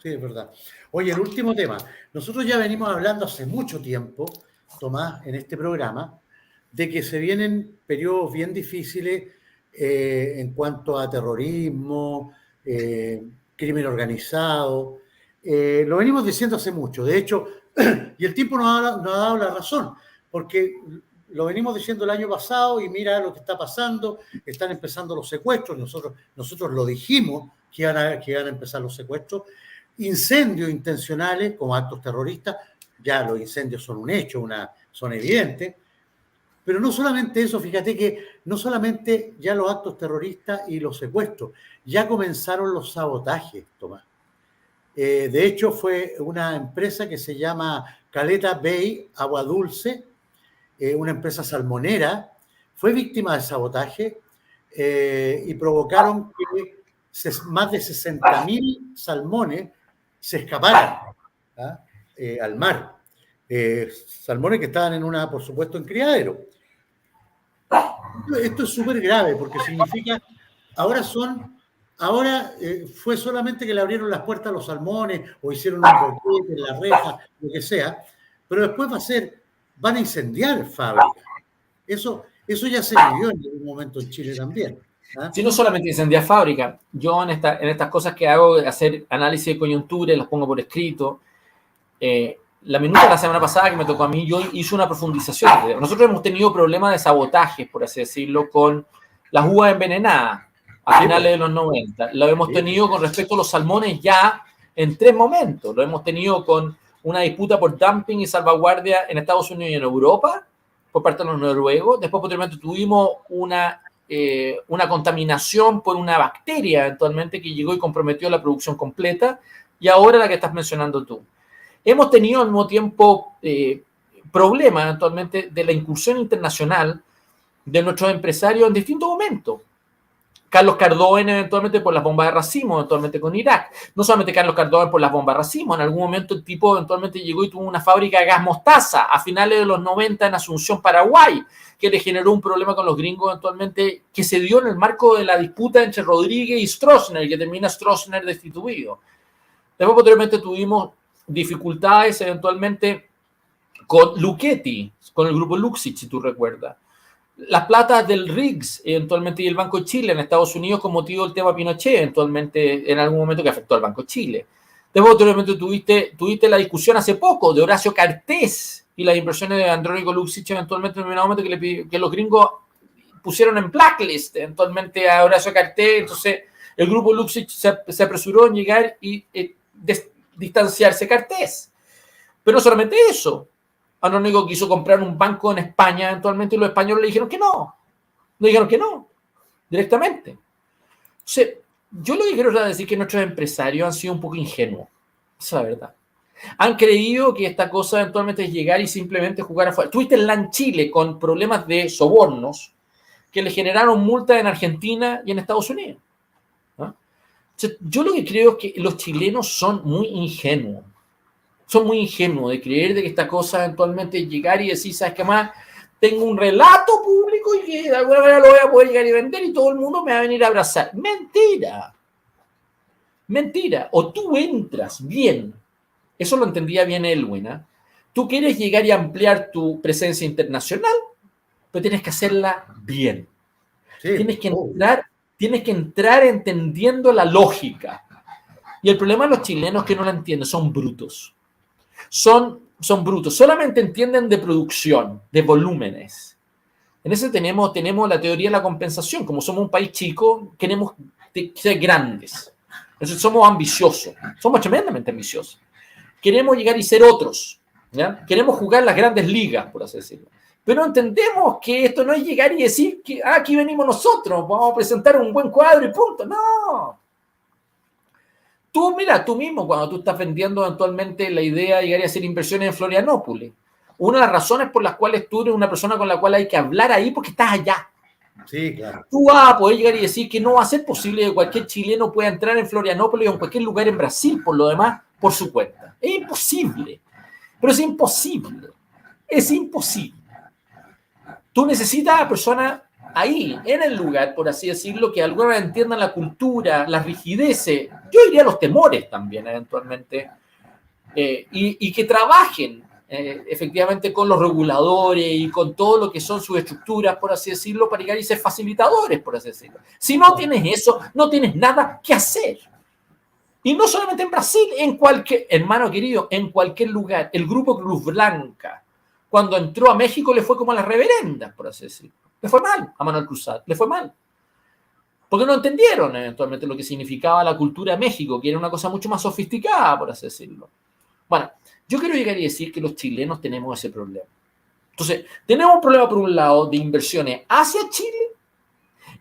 sí, es verdad. Oye, el último tema. Nosotros ya venimos hablando hace mucho tiempo, Tomás, en este programa, de que se vienen periodos bien difíciles en cuanto a terrorismo, crimen organizado. Lo venimos diciendo hace mucho. De hecho, y el tiempo nos ha dado la razón, porque lo venimos diciendo el año pasado y mira lo que está pasando, están empezando los secuestros, nosotros lo dijimos que iban a empezar los secuestros, incendios intencionales como actos terroristas, ya los incendios son un hecho, son evidentes, pero no solamente eso, fíjate que no solamente ya los actos terroristas y los secuestros, ya comenzaron los sabotajes, Tomás. De hecho, fue una empresa que se llama Caleta Bay Agua Dulce, una empresa salmonera, fue víctima de sabotaje y provocaron que más de 60.000 salmones se escaparan al mar. Salmones que estaban por supuesto, en criadero. Esto es súper grave porque significa, ahora fue solamente que le abrieron las puertas a los salmones o hicieron un boquete en la reja, lo que sea, pero después van a incendiar fábricas. Eso ya se vivió en algún momento en Chile también. Si no solamente incendiar fábrica, yo en estas cosas que hago, hacer análisis de coyuntura, las pongo por escrito. La minuta de la semana pasada que me tocó a mí, yo hice una profundización. Nosotros hemos tenido problemas de sabotajes, por así decirlo, con las uvas envenenadas a finales de los 90. Lo hemos tenido con respecto a los salmones ya en 3 momentos. Lo hemos tenido con una disputa por dumping y salvaguardia en Estados Unidos y en Europa por parte de los noruegos. Después, posteriormente, tuvimos una contaminación por una bacteria eventualmente que llegó y comprometió la producción completa. Y ahora la que estás mencionando tú. Hemos tenido al mismo tiempo problemas eventualmente de la incursión internacional de nuestros empresarios en distintos momentos. Carlos Cardoen eventualmente por las bombas de racimo, eventualmente con Irak. No solamente Carlos Cardoen por las bombas de racimo, en algún momento el tipo eventualmente llegó y tuvo una fábrica de gas mostaza a finales de los 90 en Asunción, Paraguay, que le generó un problema con los gringos eventualmente que se dio en el marco de la disputa entre Rodríguez y Stroessner, que termina Stroessner destituido. Después posteriormente tuvimos dificultades eventualmente con Luchetti, con el grupo Luxich, si tú recuerdas. Las platas del RIGS eventualmente y el Banco de Chile en Estados Unidos con motivo del tema Pinochet eventualmente en algún momento que afectó al Banco de Chile. Después posteriormente tuviste la discusión hace poco de Horacio Cartés y las inversiones de Andrónico Luxich eventualmente en un momento que los gringos pusieron en blacklist eventualmente a Horacio Cartés. Entonces el grupo Luxich se apresuró en llegar y distanciarse Cartés. Pero no solamente eso. Andrónico quiso comprar un banco en España eventualmente y los españoles le dijeron que no. Le dijeron que no, directamente. Entonces, yo lo que quiero decir es que nuestros empresarios han sido un poco ingenuos. Esa es la verdad. Han creído que esta cosa eventualmente es llegar y simplemente jugar afuera. Tuviste el LAN Chile con problemas de sobornos que le generaron multas en Argentina y en Estados Unidos. Yo lo que creo es que los chilenos son muy ingenuos. Son muy ingenuos de creer de que esta cosa eventualmente es llegar y decir, ¿sabes qué más? Tengo un relato público y que de alguna manera lo voy a poder llegar y vender y todo el mundo me va a venir a abrazar. Mentira. Mentira. O tú entras bien. Eso lo entendía bien Elwin. Tú quieres llegar y ampliar tu presencia internacional, pero tienes que hacerla bien. Sí. Tienes que entrar entendiendo la lógica. Y el problema de los chilenos es que no la entienden, son brutos. Son son brutos, solamente entienden de producción, de volúmenes. En ese tenemos la teoría de la compensación. Como somos un país chico, queremos ser grandes. Entonces somos ambiciosos, somos tremendamente ambiciosos. Queremos llegar y ser otros, ¿ya? Queremos jugar las grandes ligas, por así decirlo. Pero entendemos que esto no es llegar y decir que aquí venimos nosotros, vamos a presentar un buen cuadro y punto. No. Tú, mira, tú mismo, cuando tú estás vendiendo eventualmente la idea de llegar a hacer inversiones en Florianópolis, una de las razones por las cuales tú eres una persona con la cual hay que hablar ahí porque estás allá. Sí, claro. Tú vas a poder llegar y decir que no va a ser posible que cualquier chileno pueda entrar en Florianópolis o en cualquier lugar en Brasil, por lo demás, por su cuenta. Es imposible. Pero es imposible. Es imposible. Tú necesitas a personas ahí, en el lugar, por así decirlo, que alguna vez entiendan la cultura, las rigideces, yo diría los temores también, eventualmente, y que trabajen efectivamente con los reguladores y con todo lo que son sus estructuras, por así decirlo, para llegar y ser facilitadores, por así decirlo. Si no tienes eso, no tienes nada que hacer. Y no solamente en Brasil, en cualquier, hermano querido, en cualquier lugar. El grupo Cruz Blanca, cuando entró a México, le fue como a las reverendas, por así decirlo. Le fue mal a Manuel Cruzat, le fue mal. Porque no entendieron eventualmente lo que significaba la cultura de México, que era una cosa mucho más sofisticada, por así decirlo. Bueno, yo quiero llegar y decir que los chilenos tenemos ese problema. Entonces, tenemos un problema por un lado de inversiones hacia Chile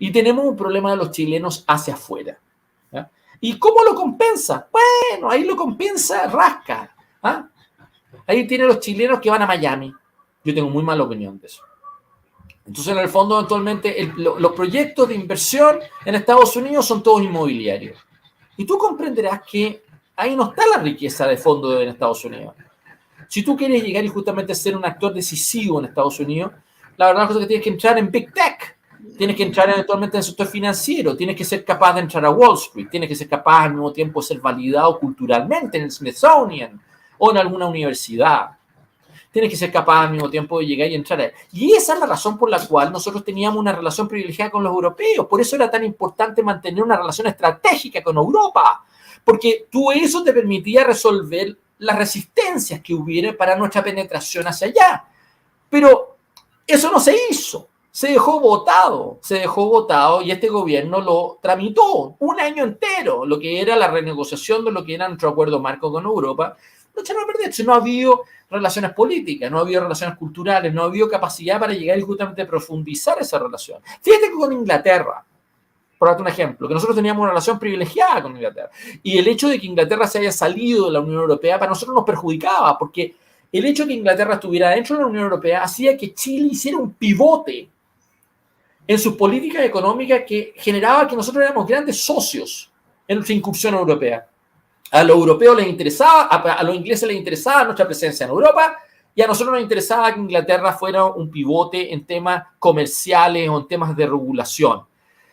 y tenemos un problema de los chilenos hacia afuera. ¿Ya? ¿Y cómo lo compensa? Bueno, ahí lo compensa rasca. ¿Ah? Ahí tiene los chilenos que van a Miami. Yo tengo muy mala opinión de eso. Entonces, en el fondo, eventualmente, los proyectos de inversión en Estados Unidos son todos inmobiliarios. Y tú comprenderás que ahí no está la riqueza de fondo en Estados Unidos. Si tú quieres llegar y justamente ser un actor decisivo en Estados Unidos, la verdad es que tienes que entrar en Big Tech. Tienes que entrar eventualmente en el sector financiero, tienes que ser capaz de entrar a Wall Street, tienes que ser capaz al mismo tiempo de ser validado culturalmente en el Smithsonian o en alguna universidad. Tienes que ser capaz al mismo tiempo de llegar y entrar ahí. Y esa es la razón por la cual nosotros teníamos una relación privilegiada con los europeos. Por eso era tan importante mantener una relación estratégica con Europa. Porque eso te permitía resolver las resistencias que hubiera para nuestra penetración hacia allá. Pero eso no se hizo. Se dejó votado y este gobierno lo tramitó un año entero, lo que era la renegociación de lo que era nuestro acuerdo marco con Europa. Lo echaron a perder. No ha habido relaciones políticas, no ha habido relaciones culturales, no ha habido capacidad para llegar y justamente profundizar esa relación. Fíjate que con Inglaterra, por darte un ejemplo, que nosotros teníamos una relación privilegiada con Inglaterra, y el hecho de que Inglaterra se haya salido de la Unión Europea para nosotros nos perjudicaba, porque el hecho de que Inglaterra estuviera dentro de la Unión Europea hacía que Chile hiciera un pivote en sus políticas económicas que generaba que nosotros éramos grandes socios en nuestra incursión europea. A los europeos les interesaba, a los ingleses les interesaba nuestra presencia en Europa, y a nosotros nos interesaba que Inglaterra fuera un pivote en temas comerciales o en temas de regulación.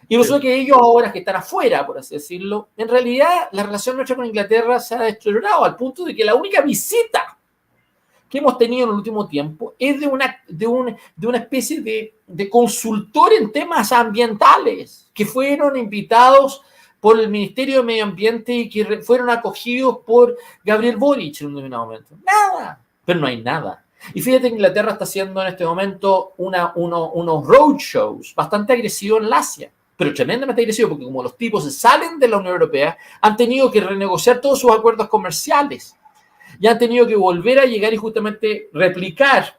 Y resulta que ellos ahora que están afuera, por así decirlo, en realidad la relación nuestra con Inglaterra se ha deteriorado al punto de que la única visita que hemos tenido en el último tiempo es de una especie de consultor en temas ambientales que fueron invitados por el Ministerio de Medio Ambiente y que fueron acogidos por Gabriel Boric en un determinado momento. Nada, pero no hay nada. Y fíjate que Inglaterra está haciendo en este momento unos roadshows bastante agresivos en el Asia, pero tremendamente agresivos, porque como los tipos se salen de la Unión Europea, han tenido que renegociar todos sus acuerdos comerciales y han tenido que volver a llegar y justamente replicar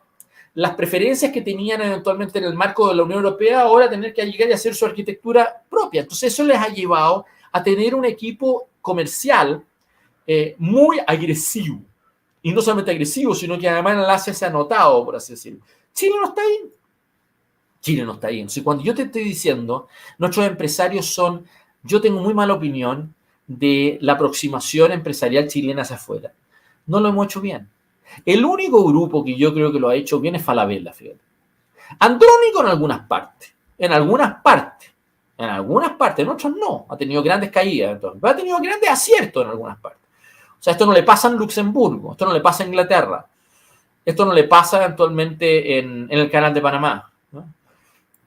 las preferencias que tenían eventualmente en el marco de la Unión Europea, ahora tener que llegar y hacer su arquitectura propia. Entonces eso les ha llevado a tener un equipo comercial muy agresivo. Y no solamente agresivo, sino que además en el Asia se ha notado, por así decirlo. Chile no está ahí. Chile no está ahí. Entonces, cuando yo te estoy diciendo, nuestros empresarios son, yo tengo muy mala opinión de la aproximación empresarial chilena hacia afuera. No lo hemos hecho bien. El único grupo que yo creo que lo ha hecho bien es Falabella, fíjate. Andrónico en algunas partes, en otras no. Ha tenido grandes caídas, entonces, ha tenido grandes aciertos en algunas partes. O sea, esto no le pasa en Luxemburgo, esto no le pasa en Inglaterra, esto no le pasa actualmente en el Canal de Panamá, ¿no?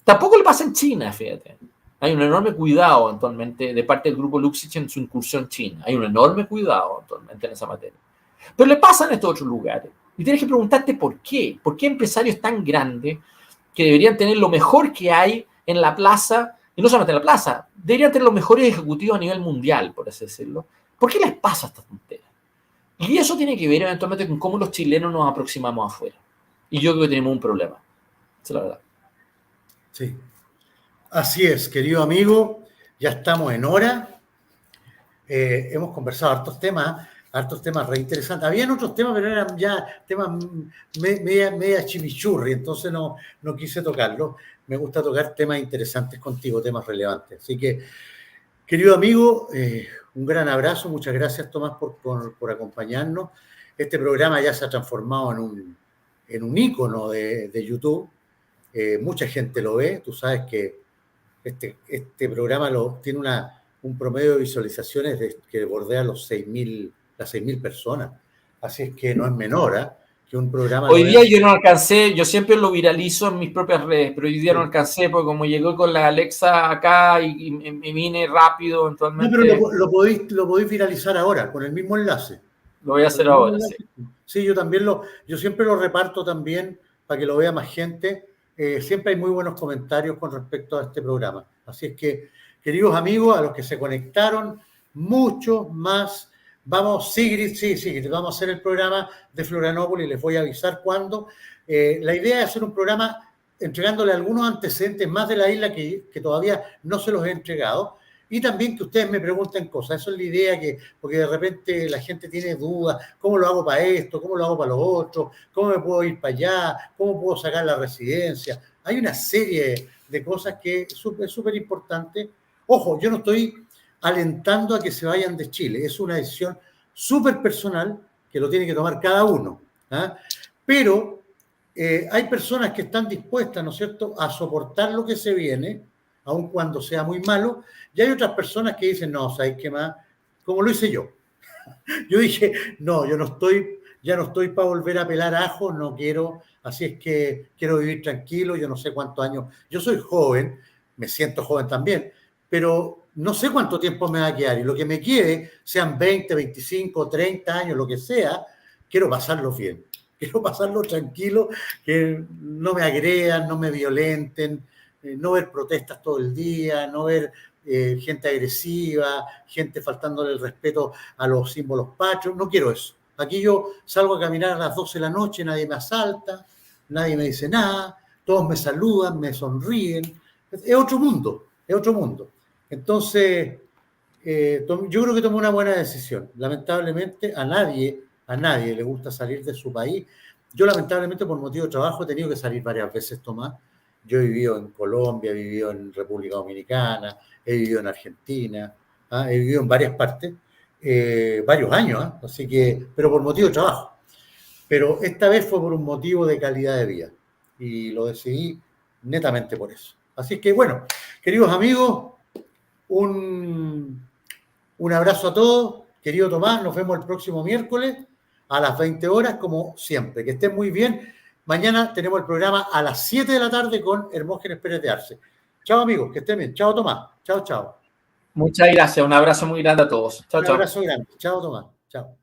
Tampoco le pasa en China, fíjate. Hay un enorme cuidado actualmente de parte del grupo Luxich en su incursión china. Hay un enorme cuidado actualmente en esa materia. Pero le pasa en estos otros lugares. Y tienes que preguntarte por qué. ¿Por qué empresarios tan grandes que deberían tener lo mejor que hay en la plaza, y no solamente en la plaza, deberían tener los mejores ejecutivos a nivel mundial, por así decirlo? ¿Por qué les pasa esta tontería? Y eso tiene que ver eventualmente con cómo los chilenos nos aproximamos afuera. Y yo creo que tenemos un problema. Esa es la verdad. Sí. Así es, querido amigo. Ya estamos en hora. Hemos conversado hartos temas re interesantes. Habían otros temas, pero eran ya temas media chimichurri, entonces no quise tocarlos. Me gusta tocar temas interesantes contigo, temas relevantes. Así que, querido amigo, un gran abrazo. Muchas gracias, Tomás, por acompañarnos. Este programa ya se ha transformado en un ícono de YouTube. Mucha gente lo ve. Tú sabes que este programa tiene un promedio de visualizaciones que bordea las 6.000 personas. Así es que no es menor, ¿eh? Que un programa... Hoy día yo no alcancé, yo siempre lo viralizo en mis propias redes, pero hoy día sí. no alcancé porque como llegó con la Alexa acá y me vine rápido, eventualmente... No, pero lo podéis viralizar ahora, con el mismo enlace. Lo voy a hacer ahora, sí. Sí, yo siempre lo reparto también para que lo vea más gente. Siempre hay muy buenos comentarios con respecto a este programa. Así es que, queridos amigos, a los que se conectaron, mucho más. Vamos, Sigrid, vamos a hacer el programa de Florianópolis, les voy a avisar cuándo. La idea es hacer un programa entregándole algunos antecedentes más de la isla que todavía no se los he entregado. Y también que ustedes me pregunten cosas. Eso es la idea, porque de repente la gente tiene dudas. ¿Cómo lo hago para esto? ¿Cómo lo hago para lo otro? ¿Cómo me puedo ir para allá? ¿Cómo puedo sacar la residencia? Hay una serie de cosas que es súper importante. Ojo, yo no estoy alentando a que se vayan de Chile. Es una decisión súper personal que lo tiene que tomar cada uno. ¿Ah? Pero hay personas que están dispuestas, ¿no es cierto?, a soportar lo que se viene, aun cuando sea muy malo, y hay otras personas que dicen, no, ¿sabes qué más? Como lo hice yo. Yo dije, no, ya no estoy para volver a pelar ajo, no quiero, así es que quiero vivir tranquilo, yo no sé cuántos años, yo soy joven, me siento joven también, pero no sé cuánto tiempo me va a quedar, y lo que me quede, sean 20, 25, 30 años, lo que sea, quiero pasarlo bien, quiero pasarlo tranquilo, que no me agredan, no me violenten, no ver protestas todo el día, no ver gente agresiva, gente faltándole el respeto a los símbolos patrios. No quiero eso. Aquí yo salgo a caminar a las 12 de la noche, nadie me asalta, nadie me dice nada, todos me saludan, me sonríen. Es otro mundo, es otro mundo. Entonces, yo creo que tomé una buena decisión. Lamentablemente, a nadie le gusta salir de su país. Yo, lamentablemente, por motivo de trabajo, he tenido que salir varias veces, Tomás. Yo he vivido en Colombia, he vivido en República Dominicana, he vivido en Argentina, he vivido en varias partes, varios años, así que, pero por motivo de trabajo. Pero esta vez fue por un motivo de calidad de vida y lo decidí netamente por eso. Así que, bueno, queridos amigos, un abrazo a todos. Querido Tomás, nos vemos el próximo miércoles a las 20 horas, como siempre. Que estén muy bien. Mañana tenemos el programa a las 7 de la tarde con Hermógenes Pérez de Arce. Chao, amigos, que estén bien. Chao, Tomás. Chao. Muchas gracias. Un abrazo muy grande a todos. Chao. Un abrazo grande. Chao, Tomás. Chao.